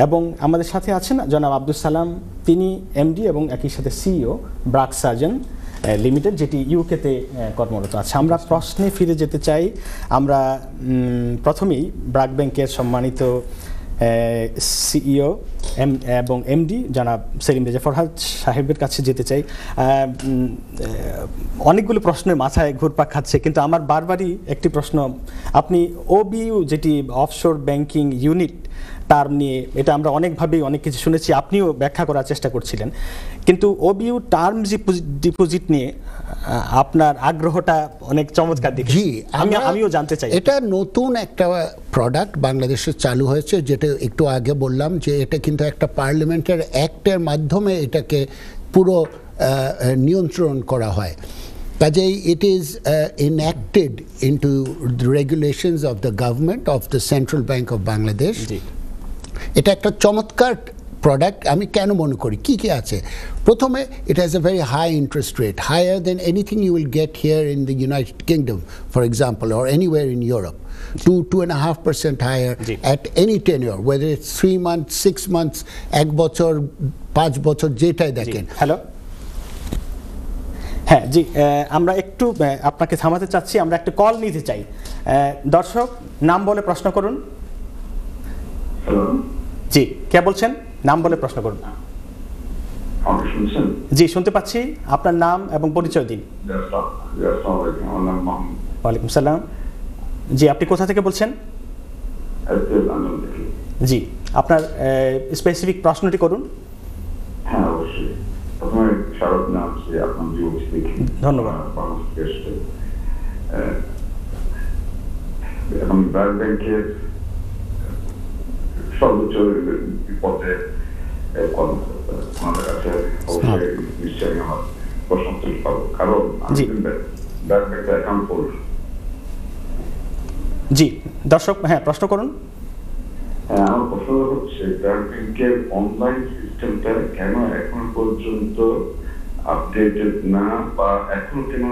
এবং আমাদের সাথে আছেন জনাব আব্দুল সালাম, তিনি এমডি এবং একই সাথে সিইও ব্র্যাক সার্জন লিমিটেড, যেটি ইউকেতে কর্মরত আছে। আমরা প্রশ্নে ফিরে যেতে চাই। আমরা প্রথমেই ব্র্যাক ব্যাংকের সম্মানিত সিইও এবং এমডি জনাব সেলিম রেজা ফরহাদ সাহেবের কাছে যেতে চাই। অনেকগুলো প্রশ্নের মাথায় ঘুরপাক খাচ্ছে, কিন্তু আমার বারবারই একটি প্রশ্ন, আপনি ওবিইউ যেটি অফশোর ব্যাংকিং ইউনিট টার্ম নিয়ে, এটা আমরা অনেকভাবেই অনেক কিছু শুনেছি, আপনিও ব্যাখ্যা করার চেষ্টা করছিলেন, কিন্তু ওবিইউ টার্ম ডিপোজিট নিয়ে আপনার আগ্রহটা অনেক চমৎকার দেখি। জি, আমিও জানতে চাই। এটা নতুন একটা প্রোডাক্ট বাংলাদেশে চালু হয়েছে, যেটা একটু আগে বললাম যে এটা কিন্তু একটা পার্লামেন্টের অ্যাক্টের মাধ্যমে এটাকে পুরো নিয়ন্ত্রণ করা হয়। কাজেই it is enacted into the regulations of the government of the Central Bank of Bangladesh. এটা একটা চমৎকার প্রোডাক্ট। আমি কেন মনে করি, কি আছে? প্রথমে it has a very high interest rate, higher than anything you will get here in the United Kingdom, for example, or anywhere in Europe. 2.5% higher at any tenure, whether it's 3 months, 6 months, 1 বছর, 5 বছর, যেটাই দেখেন। হ্যালো, হ্যাঁ জি, আমরা একটু আপনাকে থামাতে চাচ্ছি, আমরা একটা কল নিতে চাই। দর্শক, নাম বলে প্রশ্ন করুন। জি, কে বলছেন? নাম বলে প্রশ্ন করুন। শুনছেন? জি, শুনতে পাচ্ছি। আপনার নাম এবং পরিচয় দিন। আমার নাম মোহাম্মদ। ওয়ালাইকুম সালাম। জি, আপনি কোথা থেকে বলছেন? জি, আপনার স্পেসিফিক প্রশ্নটি করুন। হ্যাঁ, অবশ্যই। প্রথমে স্বাগত জানাচ্ছি আপনার জীবনী দেখে। ধন্যবাদ। এখন ব্র্যাক ব্যাংকের সর্বোচ্চ পদে আমাদের কাছে অবশ্যই নিশ্চয়ই আমার প্রশ্ন তুলতে পারবো, কারণ আমি ব্র্যাক ব্যাংকে অ্যাকাউন্ট করি। জি, দর্শক, হ্যাঁ, প্রশ্ন করুন। হ্যাঁ, আমার প্রশ্ন হচ্ছে ব্র্যাক ব্যাংকের অনলাইন সিস্টেমটা কেন এখন পর্যন্ত আপডেটেড না, বা এখনো কেন,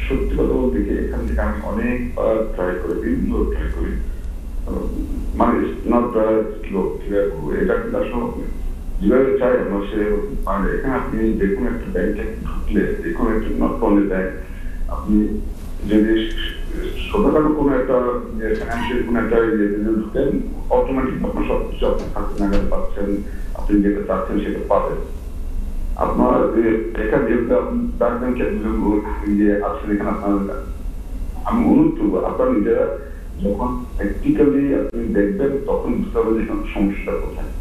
সত্যি কথা বলতে কি এখান থেকে আমি অনেকবার ট্রাই করি, বিভিন্ন ট্রাই করি, মানে এটা কিন্তু আসলে যেভাবে চাই আমরা সেরকম পারে। এখানে আপনি যে কোনো একটা ব্যাংকে ঢুকলে, যে কোনো একটা নট অনলি ব্যাংক, আপনি যদি ছোটখাটো কোনো একটা ফাইন্যান্সিয়াল কোনো একটা ঢুকেন, অটোমেটিক আপনার সবকিছু আপনার হাতে নাগাল পাচ্ছেন, আপনি যেটা চাচ্ছেন সেটা পাবেন। আপনার এখানে যেহেতু আপনি ব্র্যাক ব্যাংকের আছেন এখানে, আপনার আমি অনুরোধ করবো আপনার নিজেরা যখন প্র্যাকটিক্যালি আপনি দেখবেন তখন বুঝতে হবে যে এখানে সমস্যাটা কোথায়।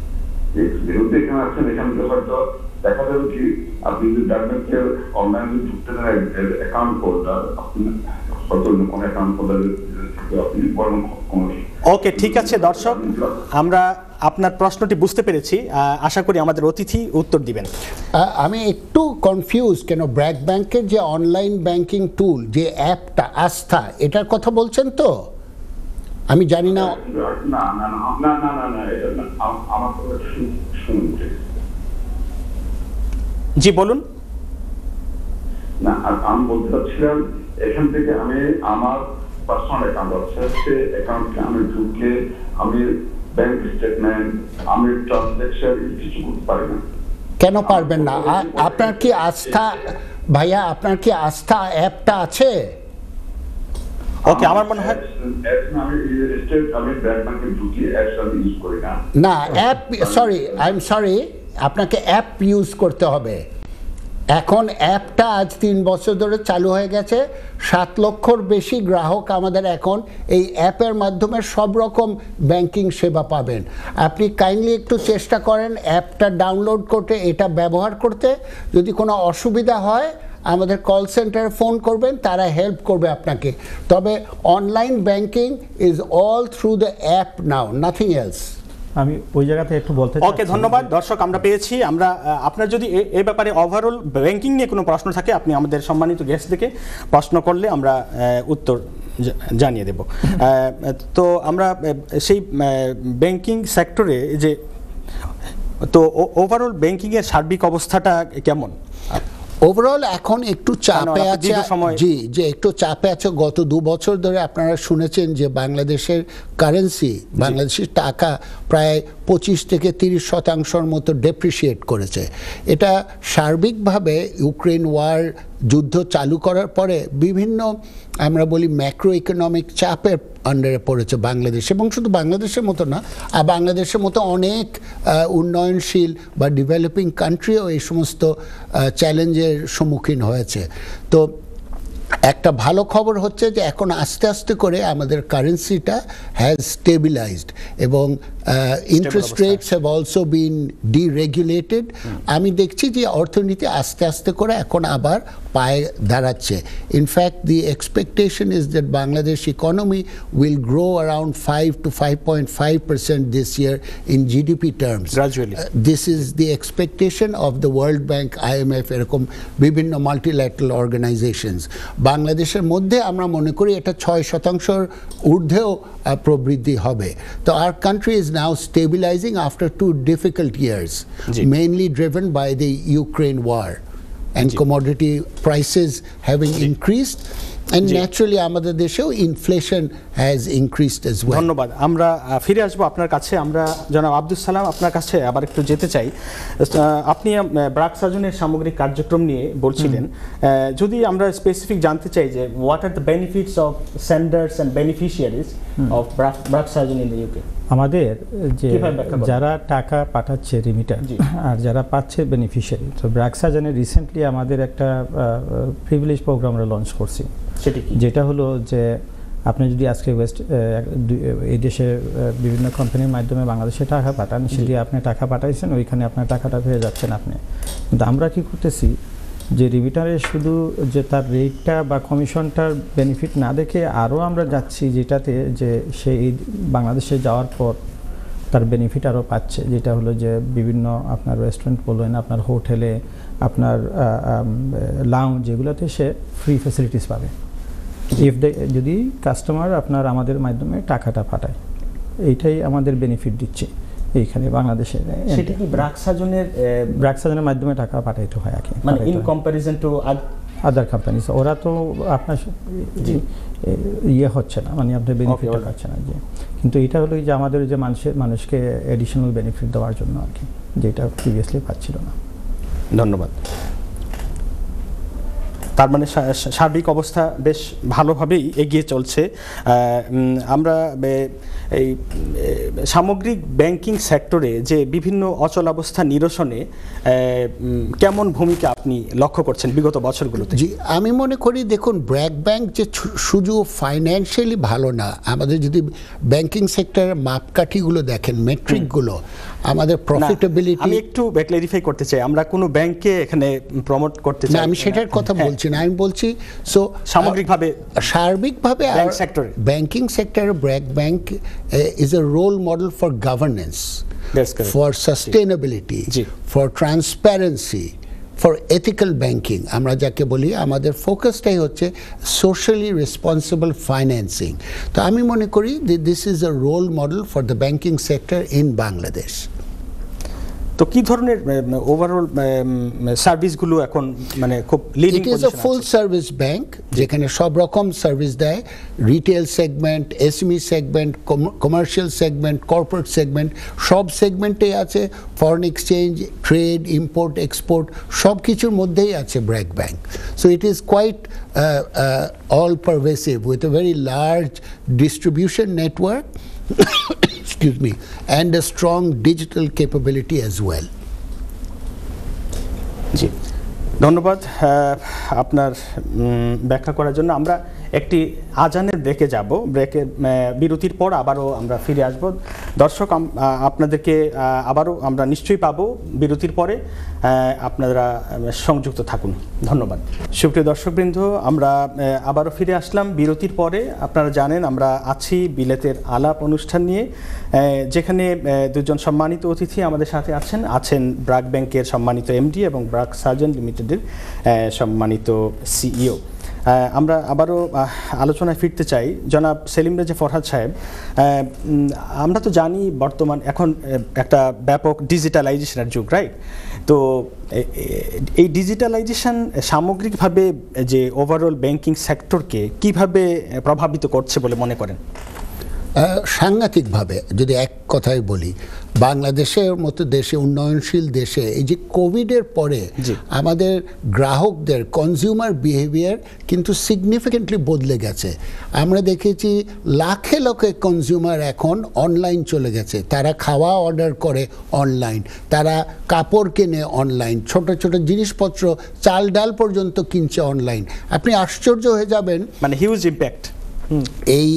যেহেতু এখানে আছেন, এখান থেকে হয়তো দেখা যাবে কি আপনি যদি ব্র্যাক ব্যাংকের অনলাইনে ঢুকতে দেন অ্যাকাউন্ট হোল্ডার, আপনি হয়তো কোনো অ্যাকাউন্ট হোল্ডার আপনি বরং ওকে, ঠিক আছে দর্শক, আমরা আপনার প্রশ্নটি বুঝতে পেরেছি। আশা করি আমাদের অতিথি উত্তর দিবেন। আমি একটু কনফিউজ কেন ব্র্যাক ব্যাংকের যে অনলাইন ব্যাংকিং টুল, যে অ্যাপটা আস্থা, এটার কথা বলছেন তো? আমি জানি না। না না না না না না, এটা না, আমার কথা শুনতে। জি, বলুন। না, আমি বলতে চাচ্ছিলাম এখান থেকে আমি আমার পার্সোনাল অ্যাকাউন্ট আছে, সে অ্যাকাউন্টে আমি ঢুকে আমি ব্যাংক স্টেটমেন্ট, আমি ট্রানজাকশন কিছু করতে পারি না। কেন পারবেন না? আপনার কি আস্থা, ভাইয়া, আপনার কি আস্থা অ্যাপটা আছে? ওকে, আমার মনে হয় আমি ব্র্যাক ব্যাংকে ঢুকি, অ্যাপস আমি ইউজ করি না। না, app, sorry, I am sorry, আপনাকে অ্যাপ ইউজ করতে হবে। এখন অ্যাপটা আজ 3 বছর ধরে চালু হয়ে গেছে। 7 লক্ষর বেশি গ্রাহক আমাদের এখন এই অ্যাপের মাধ্যমে সব রকম ব্যাংকিং সেবা পাবেন। আপনি কাইন্ডলি একটু চেষ্টা করেন অ্যাপটা ডাউনলোড করতে, এটা ব্যবহার করতে। যদি কোনো অসুবিধা হয় আমাদের কল সেন্টারে ফোন করবেন, তারা হেল্প করবে আপনাকে। তবে online banking is all through the app now, nothing else. আমি ওই জায়গাতে একটু বলতে চাই। ওকে, ধন্যবাদ দর্শক, আমরা পেয়েছি। আমরা আপনার যদি এই ব্যাপারে ওভারঅল ব্যাংকিং নিয়ে কোনো প্রশ্ন থাকে, আপনি আমাদের সম্মানিত গেস্টদেরকে প্রশ্ন করলে আমরা উত্তর জানিয়ে দেব। তো আমরা সেই ব্যাংকিং সেক্টরে যে, তো ওভারঅল ব্যাংকিংয়ের সার্বিক অবস্থাটা কেমন? ওভারঅল এখন একটু চাপে আছে। জি, যে একটু চাপে আছে। গত 2 বছর ধরে আপনারা শুনেছেন যে বাংলাদেশের কারেন্সি, বাংলাদেশের টাকা প্রায় 25 থেকে 30% মতো ডেপ্রিসিয়েট করেছে। এটা সার্বিকভাবে ইউক্রেন ওয়ার যুদ্ধ চালু করার পরে বিভিন্ন, আমরা বলি, ম্যাক্রো ইকোনমিক চাপের আন্ডারে পড়েছে বাংলাদেশ, এবং শুধু বাংলাদেশের মতো না, আর বাংলাদেশের মতো অনেক উন্নয়নশীল বা ডেভেলপিং কান্ট্রিও এই সমস্ত চ্যালেঞ্জের সম্মুখীন হয়েছে। তো একটা ভালো খবর হচ্ছে যে এখন আস্তে আস্তে করে আমাদের কারেন্সিটা হ্যাজ স্টেবিলাইজড, এবং interest rates have also been ডিরেগুলেটেড। আমি দেখছি যে অর্থনীতি আস্তে আস্তে করে এখন আবার পায়ে দাঁড়াচ্ছে। In fact the expectation is that Bangladesh economy will grow around 5 to 5.5% this year in GDP terms. Gradually. This is the expectation of the World Bank, IMF, এরকম বিভিন্ন মাল্টিল্যাটারাল অর্গানাইজেশনস। বাংলাদেশের মধ্যে আমরা মনে করি এটা 6% ঊর্ধ্বেও প্রবৃদ্ধি হবে। তো our country is now stabilizing after 2 difficult years, mainly driven by the Ukraine war and commodity prices having increased, and naturally আমাদের দেশেও inflation has increased as well. ধন্যবাদ। আমরা ফিরে আসবো আপনার কাছে। আমরা জনাব আব্দুল সালাম, আপনার কাছে আবার একটু যেতে চাই। আপনি ব্র্যাক সার্জনের সামগ্রিক কার্যক্রম নিয়ে বলছিলেন। যদি আমরা স্পেসিফিক জানতে চাই যে what are the benefits of senders and beneficiaries of BRAC Saajan in the UK? আমাদের যে কিভাবে ব্যাখ্যা করবেন? যারা টাকা পাঠাচ্ছে রিমিটার আর যারা পাচ্ছে বেনিফিশিয়ারি, তো ব্র্যাকসাজনে রিসেন্টলি আমাদের একটা প্রিভিলেজ প্রোগ্রাম আমরা লঞ্চ করছি, সেটা কি? যেটা হলো যে আপনি যদি আজকে এই দেশে বিভিন্ন কোম্পানির মাধ্যমে বাংলাদেশে টাকা পাঠান, সেটি আপনি টাকা পাঠাইছেন, ওইখানে আপনার টাকাটা পেয়ে যাচ্ছেন আপনি। কিন্তু আমরা কি করতেছি যে রিমিটারে শুধু যে তার রেটটা বা কমিশনটার বেনিফিট না দেখে আরও আমরা যাচ্ছি যেটাতে যে সে এই বাংলাদেশে যাওয়ার পর তার বেনিফিট আরও পাচ্ছে, যেটা হলো যে বিভিন্ন আপনার রেস্টুরেন্ট বলবেন, আপনার হোটেলে, আপনার লাউঞ্জ, যেগুলোতে সে ফ্রি ফ্যাসিলিটিস পাবে যদি কাস্টমার আপনার আমাদের মাধ্যমে টাকাটা পাঠায়। এইটাই আমাদের বেনিফিট দিচ্ছে এইখানে বাংলাদেশে। সেটা কি ব্র্যাকসাজনের মাধ্যমে টাকা পাঠাইতে হয় আর কি, মানে in comparison to other companies. ওরা তো আপনার ইয়ে হচ্ছে না, মানে আপনার বেনিফিটটা পাচ্ছে না যে, কিন্তু এটা হলো যে আমাদের যে মানুষকে এডিশনাল বেনিফিট দেওয়ার জন্য আর কি, যেটা প্রিভিয়াসলি পাচ্ছিল না। ধন্যবাদ। তার মানে সার্বিক অবস্থা বেশ ভালোভাবেই এগিয়ে চলছে। আমরা এই সামগ্রিক ব্যাংকিং সেক্টরে যে বিভিন্ন অচলাবস্থা নিরসনে কেমন ভূমিকা আপনি লক্ষ্য করছেন বিগত বছরগুলোতে? জি, আমি মনে করি দেখুন, ব্র্যাক ব্যাংক যে শুধু ফাইন্যান্সিয়ালি ভালো না, আমাদের যদি ব্যাংকিং সেক্টরের মাপকাঠিগুলো দেখেন, মেট্রিকগুলো, আমাদের প্রফিটেবিলিটি। আমি একটু ক্লারিফাই করতে চাই, আমরা কোনো ব্যাংকে এখানে প্রমোট করতে চাই না, আমি সেটার কথা বলছি না, আমি বলছি সামগ্রিকভাবে সার্বিকভাবে ব্যাংকিং সেক্টরে BRAC bank is a role model for governance, for sustainability, for transparency, for ethical banking. আমরা যাকে বলি, আমাদের ফোকাসটাই হচ্ছে socially responsible financing. তো আমি মনে করি this is a role model for the banking sector in Bangladesh. তো কি ধরনের ওভারঅল সার্ভিসগুলো এখন মানে খুব লিডিং পজিশনে আছে? It is a full service bank, যেখানে সব রকম সার্ভিস দেয়, retail segment, SME segment, commercial segment, corporate segment, সব সেগমেন্টেই আছে। Foreign exchange, trade, import, export, সব কিছুর মধ্যেই আছে BRAC bank. So it is quite all pervasive with a very large distribution network excuse me, and a strong digital capability as well. জি, ধন্যবাদ আপনার ব্যাখ্যা করার জন্য। আমরা একটি আজানের ব্রেকে যাব, ব্রেকের বিরতির পর আবারও আমরা ফিরে আসব। দর্শক, আপনাদেরকে আবারও আমরা নিশ্চয়ই পাবো বিরতির পরে, আপনারা সংযুক্ত থাকুন। ধন্যবাদ। সুপ্রিয় দর্শকবৃন্দ, আমরা আবারও ফিরে আসলাম বিরতির পরে। আপনারা জানেন আমরা আছি বিলেতের আলাপ অনুষ্ঠান নিয়ে, যেখানে দুজন সম্মানিত অতিথি আমাদের সাথে আছেন ব্র্যাক ব্যাংকের সম্মানিত এমডি এবং ব্র্যাকসাজেন লিমিটেডের সম্মানিত সিইও। আমরা আবারও আলোচনায় ফিরতে চাই। জনাব সেলিম রেজা ফরহাদ সাহেব, আমরা তো জানি বর্তমান এখন একটা ব্যাপক ডিজিটালাইজেশনের যুগ, রাইট? তো এই ডিজিটালাইজেশন সামগ্রিকভাবে যে ওভারঅল ব্যাংকিং সেক্টরকে কিভাবে প্রভাবিত করছে বলে মনে করেন? সাংঘাতিকভাবে, যদি এক কথায় বলি, বাংলাদেশের মতো দেশে, উন্নয়নশীল দেশে, এই যে কোভিডের পরে আমাদের গ্রাহকদের কনজিউমার বিহেভিয়ার কিন্তু সিগনিফিকেন্টলি বদলে গেছে। আমরা দেখেছি লাখে লাখে কনজিউমার এখন অনলাইন চলে গেছে। তারা খাওয়া অর্ডার করে অনলাইন, তারা কাপড় কেনে অনলাইন, ছোট ছোট জিনিসপত্র, চাল ডাল পর্যন্ত কিনছে অনলাইন। আপনি আশ্চর্য হয়ে যাবেন, মানে হিউজ ইম্প্যাক্ট। এই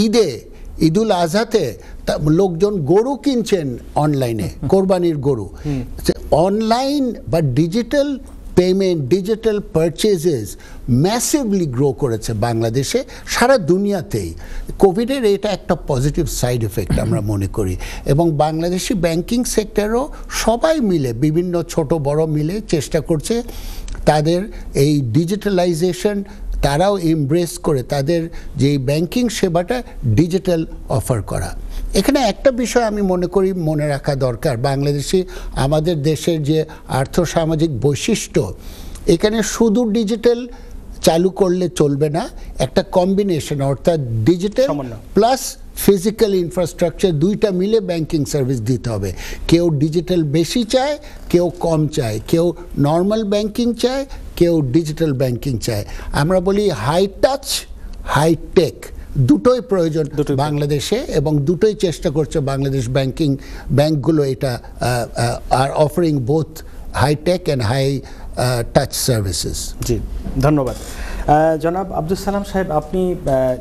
ঈদে, ঈদুল আজহাতে লোকজন গরু কিনছেন অনলাইনে, কোরবানির গরু। অনলাইন বা digital payment, digital purchases massively grow করেছে বাংলাদেশে, সারা দুনিয়াতেই। কোভিডের এটা একটা পজিটিভ সাইড এফেক্ট আমরা মনে করি। এবং বাংলাদেশি ব্যাংকিং সেক্টরও সবাই মিলে, বিভিন্ন ছোট বড় মিলে চেষ্টা করছে তাদের এই ডিজিটালাইজেশন, তারাও এমব্রেস করে তাদের যে ব্যাংকিং সেবাটা ডিজিটাল অফার করা। এখানে একটা বিষয় আমি মনে করি মনে রাখা দরকার, বাংলাদেশে আমাদের দেশের যে আর্থসামাজিক বৈশিষ্ট্য, এখানে শুধু ডিজিটাল চালু করলে চলবে না, একটা কম্বিনেশন, অর্থাৎ ডিজিটাল প্লাস ফিজিক্যাল ইনফ্রাস্ট্রাকচার, দুইটা মিলে ব্যাংকিং সার্ভিস দিতে হবে। কেউ ডিজিটাল বেশি চায়, কেউ কম চায়, কেউ নর্মাল ব্যাংকিং চায়, কেউ ডিজিটাল ব্যাংকিং চায়। আমরা বলি হাই টাচ, হাই টেক, দুটোই প্রয়োজন বাংলাদেশে, এবং দুটোই চেষ্টা করছে বাংলাদেশ ব্যাংকগুলো এটা আর offering both high tech and high touch services. জি, ধন্যবাদ। জনাব আব্দুল সালাম সাহেব, আপনি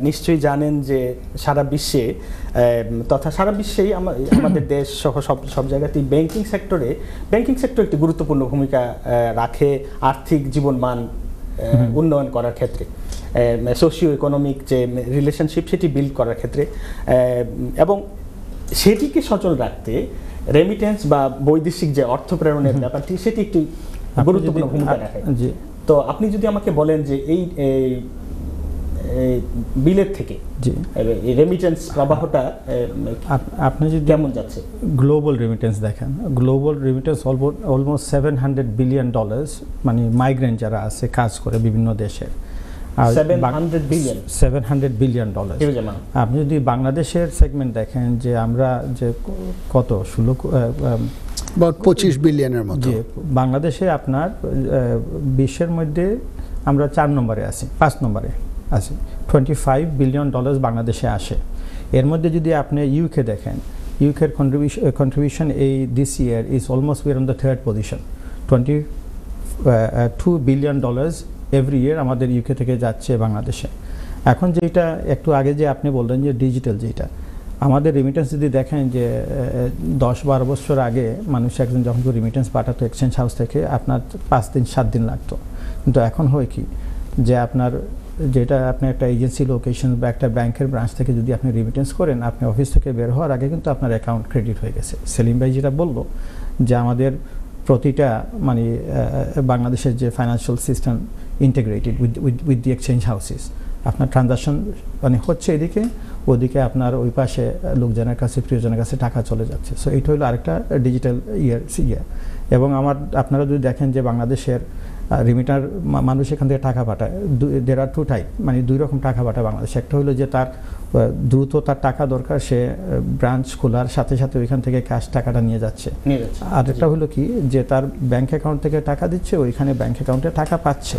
নিশ্চয়ই জানেন যে সারা বিশ্বে তথা সারা বিশ্বেই আমাদের দেশ সহ সব জায়গাতেই ব্যাংকিং সেক্টর একটি গুরুত্বপূর্ণ ভূমিকা রাখে আর্থিক জীবনমান উন্নয়ন করার ক্ষেত্রে, সোশিও ইকোনমিক যে রিলেশনশিপ সেটি বিল্ড করার ক্ষেত্রে, এবং সেটিকে সচল রাখতে রেমিটেন্স বা বৈদেশিক যে অর্থ প্রেরণের ব্যাপারটি সেটি একটি গুরুত্বপূর্ণ ভূমিকা রাখে। তো আপনি যদি আমাকে বলেন যে এই বিলের থেকে রেমিটেন্স প্রবাহটা আপনি যদি কেমন যাচ্ছে, গ্লোবাল রেমিটেন্স দেখেন, গ্লোবাল রেমিটেন্স অলমোস্ট $700 বিলিয়ন, মানে মাইগ্রেন্ট যারা আছে কাজ করে বিভিন্ন দেশের, $700 বিলিয়ন। আপনি যদি বাংলাদেশের সেগমেন্ট দেখেন যে আমরা যে কত 25 বিলিয়নের মতো, বাংলাদেশে আপনার বিশ্বের মধ্যে আমরা 4 নম্বরে আছি, 5 নম্বরে আছি। $25 বিলিয়ন বাংলাদেশে আসে। এর মধ্যে যদি আপনি ইউকে দেখেন, ইউকের কন্ট্রিবিউশন এই this year is almost we are on the third position. $22 billion every year আমাদের ইউকে থেকে যাচ্ছে বাংলাদেশে। এখন যেটা একটু আগে যে আপনি বললেন যে ডিজিটাল, যেটা আমাদের রেমিটেন্স যদি দেখেন যে 10-12 বছর আগে মানুষ একজন যখন রেমিটেন্স পাঠাতো এক্সচেঞ্জ হাউস থেকে, আপনার 5 দিন 7 দিন লাগতো। কিন্তু এখন হয় কি যে আপনার যেটা আপনি একটা এজেন্সি লোকেশন বা একটা ব্যাংকের ব্রাঞ্চ থেকে যদি আপনি রেমিটেন্স করেন, আপনি অফিস থেকে বের হওয়ার আগে কিন্তু আপনার অ্যাকাউন্ট ক্রেডিট হয়ে গেছে। সেলিম ভাই যেটা বললো যে আমাদের প্রতিটা মানে বাংলাদেশের যে financial system integrated with the exchange houses, আপনার ট্রানজাকশন মানে হচ্ছে এদিকে, ওদিকে আপনার ওই পাশে লোকজনের কাছে প্রিয়জনের কাছে টাকা চলে যাচ্ছে। সো এইটা হলো আরেকটা ডিজিটাল ইয়ে। এবং আপনারা যদি দেখেন যে বাংলাদেশের রিমিটার মানুষ এখান থেকে টাকা পাঠায়, দের আর টু টাইপ, মানে 2 রকম টাকা পাঠায় বাংলাদেশে। একটা হলো যে তার দ্রুত তার টাকা দরকার, সে ব্রাঞ্চ খোলার সাথে সাথে ওইখান থেকে ক্যাশ টাকাটা নিয়ে যাচ্ছে। আর একটা হলো কি যে তার ব্যাংক অ্যাকাউন্ট থেকে টাকা দিচ্ছে, ওইখানে ব্যাংক অ্যাকাউন্টে টাকা পাচ্ছে।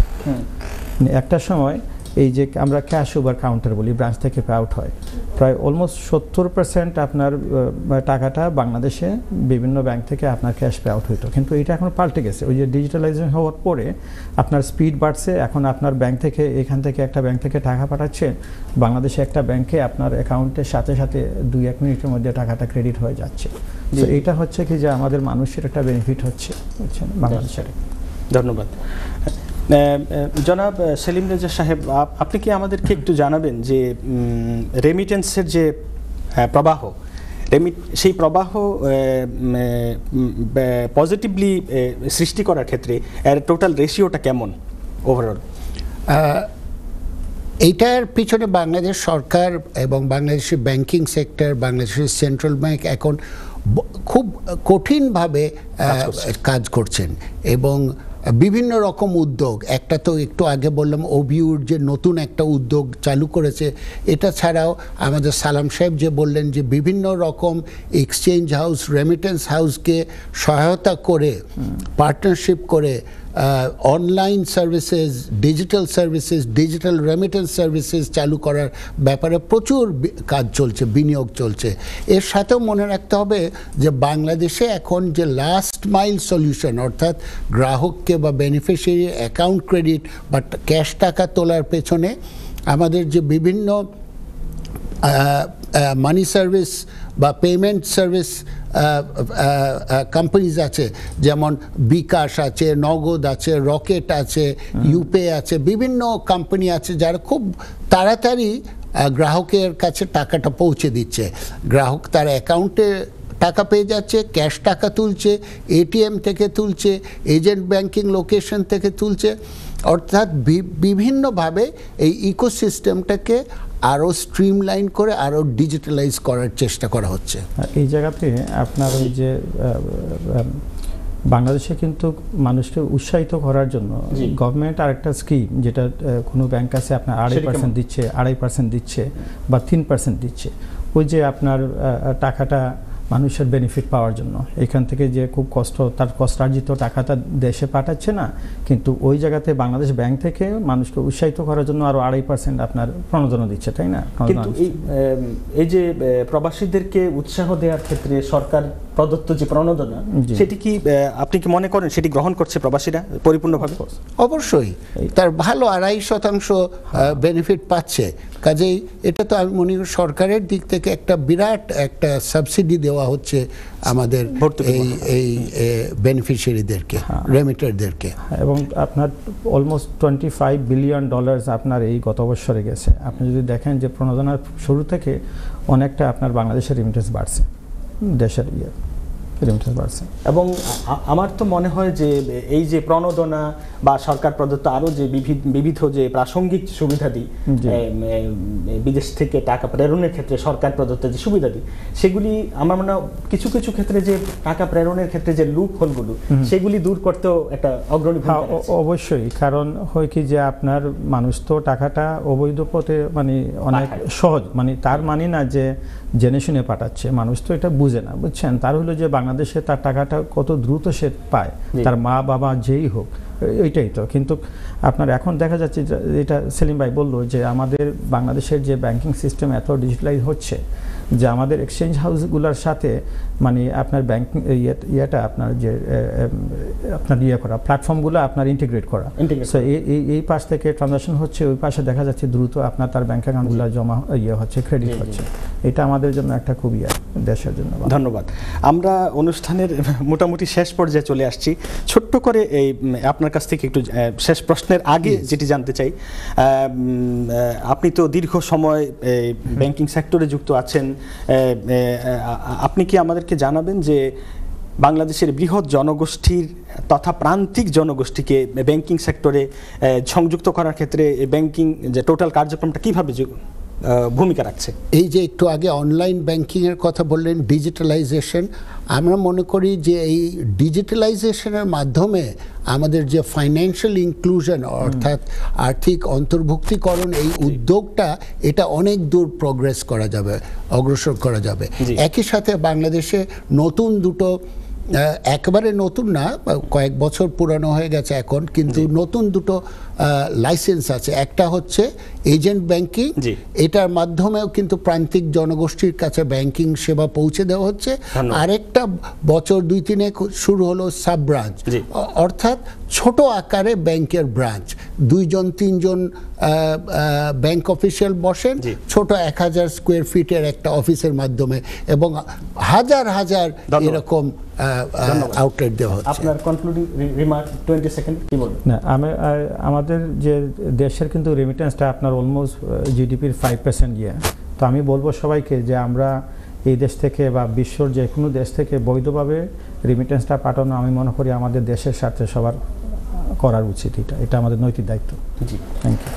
একটা সময় এই যে আমরা ক্যাশ ওভার কাউন্টার বলি, ব্রাঞ্চ থেকে পে আউট হয়, প্রায় অলমোস্ট 70% আপনার টাকাটা বাংলাদেশে বিভিন্ন ব্যাংক থেকে আপনার ক্যাশ পে আউট হইতো। কিন্তু এটা এখন পাল্টে গেছে, ওই যে ডিজিটালাইজেশন হওয়ার পরে আপনার স্পিড বাড়ছে। এখন আপনার ব্যাংক থেকে, এখান থেকে একটা ব্যাংক থেকে টাকা পাঠাচ্ছেন, বাংলাদেশে একটা ব্যাংকে আপনার অ্যাকাউন্টের সাথে সাথে 2-1 মিনিটের মধ্যে টাকাটা ক্রেডিট হয়ে যাচ্ছে। তো এইটা হচ্ছে কি যে আমাদের মানুষের একটা বেনিফিট হচ্ছে, বুঝছেন, বাংলাদেশের। ধন্যবাদ। জনাব সেলিম রেজা সাহেব, আপনি কি আমাদেরকে একটু জানাবেন যে রেমিটেন্সের যে প্রবাহ, সেই প্রবাহ পজিটিভলি সৃষ্টি করার ক্ষেত্রে এর টোটাল রেশিওটা কেমন ওভারঅল? এইটার পিছনে বাংলাদেশ সরকার এবং বাংলাদেশের ব্যাংকিং সেক্টর, বাংলাদেশের সেন্ট্রাল ব্যাংক এখন খুব কঠিনভাবে কাজ করছেন, এবং বিভিন্ন রকম উদ্যোগ, একটা তো একটু আগে বললাম ওবিউর যে নতুন একটা উদ্যোগ চালু করেছে, এটা ছাড়াও আমাদের সালাম সাহেব যে বললেন যে বিভিন্ন রকম এক্সচেঞ্জ হাউস, রেমিটেন্স হাউসকে সহায়তা করে, পার্টনারশিপ করে online services, digital remittance services চালু করার ব্যাপারে প্রচুর কাজ চলছে, বিনিয়োগ চলছে। এর সাথেও মনে রাখতে হবে যে বাংলাদেশে এখন যে লাস্ট মাইল সলিউশন, অর্থাৎ গ্রাহককে বা বেনিফিশিয়ারি অ্যাকাউন্ট ক্রেডিট বা ক্যাশ টাকা তোলার পেছনে আমাদের যে বিভিন্ন মানি সার্ভিস বা পেমেন্ট সার্ভিস কোম্পানিজ আছে, যেমন বিকাশ আছে, নগদ আছে, রকেট আছে, ইউপে আছে, বিভিন্ন কোম্পানি আছে যারা খুব তাড়াতাড়ি গ্রাহকের কাছে টাকাটা পৌঁছে দিচ্ছে। গ্রাহক তার অ্যাকাউন্টে টাকা পেয়ে যাচ্ছে, ক্যাশ টাকা তুলছে, এটিএম থেকে তুলছে, এজেন্ট ব্যাংকিং লোকেশন থেকে তুলছে, অর্থাৎ বিভিন্নভাবে এই ইকোসিস্টেমটাকে আরও স্ট্রিমলাইন করে আরও ডিজিটালাইজ করার চেষ্টা করা হচ্ছে। এই জায়গাতে আপনার ওই যে বাংলাদেশে কিন্তু মানুষকে উৎসাহিত করার জন্য গভর্নমেন্ট আরেকটা স্কিম, যেটা কোনো ব্যাংক আছে আপনার 2.5% দিচ্ছে, 2.5% দিচ্ছে বা 3% দিচ্ছে। ওই যে আপনার টাকাটা মানুষের বেনিফিট পাওয়ার জন্য। এখান থেকে যে খুব তার কষ্টার্জিত টাকাটা দেশে পাঠাচ্ছে না, কিন্তু ওই জায়গাতে বাংলাদেশ ব্যাংক থেকে মানুষকে উৎসাহিত করার জন্য আরও 2.5% আপনার প্রণোদনা দিচ্ছে, তাই না? কিন্তু এই যে প্রবাসীদেরকে উৎসাহ দেওয়ার ক্ষেত্রে সরকার প্রদত্ত যে প্রণোদনা, সেটি কি আপনি কি মনে করেন সেটি গ্রহণ করছে প্রবাসীরা পরিপূর্ণভাবে? অবশ্যই তার ভালো 2.5% বেনিফিট পাচ্ছে। কাজেই এটা তো আমি মনে করি সরকারের দিক থেকে একটা বিরাট একটা সাবসিডি দেওয়া হচ্ছে আমাদের এই বেনিফিশিয়ারিদেরকে, রেমিটারদেরকে। এবং আপনার অলমোস্ট $25 বিলিয়ন আপনার এই গত বছরে গেছে। আপনি যদি দেখেন যে প্রণোদনার শুরু থেকে অনেকটা আপনার বাংলাদেশের রেমিটেন্স বাড়ছে, দেশের রেমিটেন্স বাড়ছে। এবং আমার তো মনে হয় যে এই যে প্রণোদনা বা সরকার প্রদত্ত আরও যে বিবিধ যে প্রাসঙ্গিক সুবিধাদি, বিদেশ থেকে টাকা প্রেরণের ক্ষেত্রে সরকার প্রদত্ত যে সুবিধাদি, সেগুলি আমার মনে হয় কিছু কিছু ক্ষেত্রে যে টাকা প্রেরণের ক্ষেত্রে যে লুপ হোলগুলো, সেগুলি দূর করতেও একটা অগ্রণী ভূমিকা আছে। অবশ্যই, কারণ হয় কি যে আপনার মানুষ তো টাকাটা অবৈধ পথে মানে অনেক সহজ, মানে তার মানে না যে জেনে শুনে পাঠাচ্ছে, মানুষ তো এটা বুঝে না, বুঝছেন? তার হলো যে বাংলাদেশে তার টাকাটা কত দ্রুত সে পায়, তার মা বাবা যেই হোক, এইটাই তো। কিন্তু আপনার এখন দেখা যাচ্ছে, এটা সেলিম ভাই বললো যে আমাদের বাংলাদেশের যে ব্যাংকিং সিস্টেম এত ডিজিটালাইজ হচ্ছে যে আমাদের এক্সচেঞ্জ হাউসগুলোর সাথে মানে আপনার ব্যাংকিং ইয়েটা আপনার যে আপনার করা প্ল্যাটফর্মগুলো আপনার ইন্টিগ্রেট করা, সো এই পাশ থেকে ট্রানজাকশন হচ্ছে, ওই পাশে দেখা যাচ্ছে দ্রুত আপনার তার ব্যাংক অ্যাকাউন্টগুলো জমা হচ্ছে, ক্রেডিট হচ্ছে। এটা আমাদের জন্য একটা খুব দেশের জন্য। ধন্যবাদ। আমরা অনুষ্ঠানের মোটামুটি শেষ পর্যায়ে চলে আসছি। ছোট্ট করে এই আপনার কাছ থেকে একটু শেষ প্রশ্নের আগে যেটি জানতে চাই, আপনি তো দীর্ঘ সময় ব্যাংকিং সেক্টরে যুক্ত আছেন, আপনি কি আমাদেরকে জানাবেন যে বাংলাদেশের বৃহৎ জনগোষ্ঠীর তথা প্রান্তিক জনগোষ্ঠীকে ব্যাংকিং সেক্টরে সংযুক্ত করার ক্ষেত্রে ব্যাংকিং যে টোটাল কার্যক্রমটা কিভাবে ভূমিকা রাখছে? এই যে একটু আগে অনলাইন ব্যাংকিংয়ের কথা বললেন, ডিজিটালাইজেশন, আমরা মনে করি যে এই ডিজিটালাইজেশনের মাধ্যমে আমাদের যে ফাইন্যান্সিয়াল ইনক্লুশন অর্থাৎ আর্থিক অন্তর্ভুক্তিকরণ, এই উদ্যোগটা এটা অনেক দূর প্রোগ্রেস করা যাবে, অগ্রসর করা যাবে। একই সাথে বাংলাদেশে নতুন দুটো, একবারে নতুন না, কয়েক বছর পুরানো হয়ে গেছে এখন, কিন্তু নতুন দুটো লাইসেন্স আছে। একটা হচ্ছে এজেন্ট ব্যাংকিং, এটার মাধ্যমেও কিন্তু প্রান্তিক জনগোষ্ঠীর কাছে ব্যাংকিং সেবা পৌঁছে দেওয়া হচ্ছে। আরেকটা বছর 2-3 শুরু হলো সাব ব্রাঞ্চ, অর্থাৎ ছোট আকারে ব্যাংকের ব্রাঞ্চ, 2-3 ব্যাংক অফিসিয়াল বসেন ছোট 1000 স্কোয়ার ফিটের একটা অফিসের মাধ্যমে, এবং হাজার হাজার এরকম আউটলেট দেওয়া হচ্ছে। আপনার কনক্লুডিং রিমার্ক 20 সেকেন্ড কি বলবেন? না, আমাদের যে দেশের কিন্তু রেমিটেন্সটা আপনার অলমোস্ট জিডিপির 5% তো আমি বলবো সবাইকে যে আমরা এই দেশ থেকে বা বিশ্বর যে কোনো দেশ থেকে বৈধভাবে রেমিটেন্সটা পাঠানো, আমি মনে করি আমাদের দেশের সাথে সবার করার উচিত। এটা আমাদের নৈতিক দায়িত্ব। জি, থ্যাংক ইউ।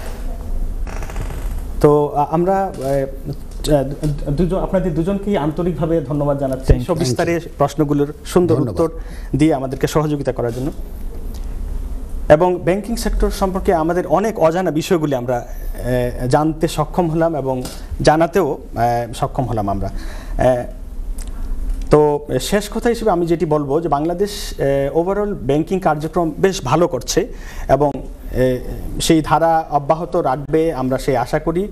তো আমরা আপনাদের দুজনকেই আন্তরিকভাবে ধন্যবাদ জানাচ্ছি সবিস্তারে প্রশ্নগুলোর সুন্দর উত্তর দিয়ে আমাদেরকে সহযোগিতা করার জন্য। এবং ব্যাংকিং সেক্টর সম্পর্কে আমাদের অনেক অজানা বিষয়গুলি আমরা জানতে সক্ষম হলাম এবং জানাতেও সক্ষম হলাম আমরা। তো শেষ কথা হিসেবে আমি যেটি বলবো যে বাংলাদেশ ওভারঅল ব্যাংকিং কার্যক্রম বেশ ভালো করছে এবং সেই ধারা অব্যাহত রাখবে, আমরা সেই আশা করি।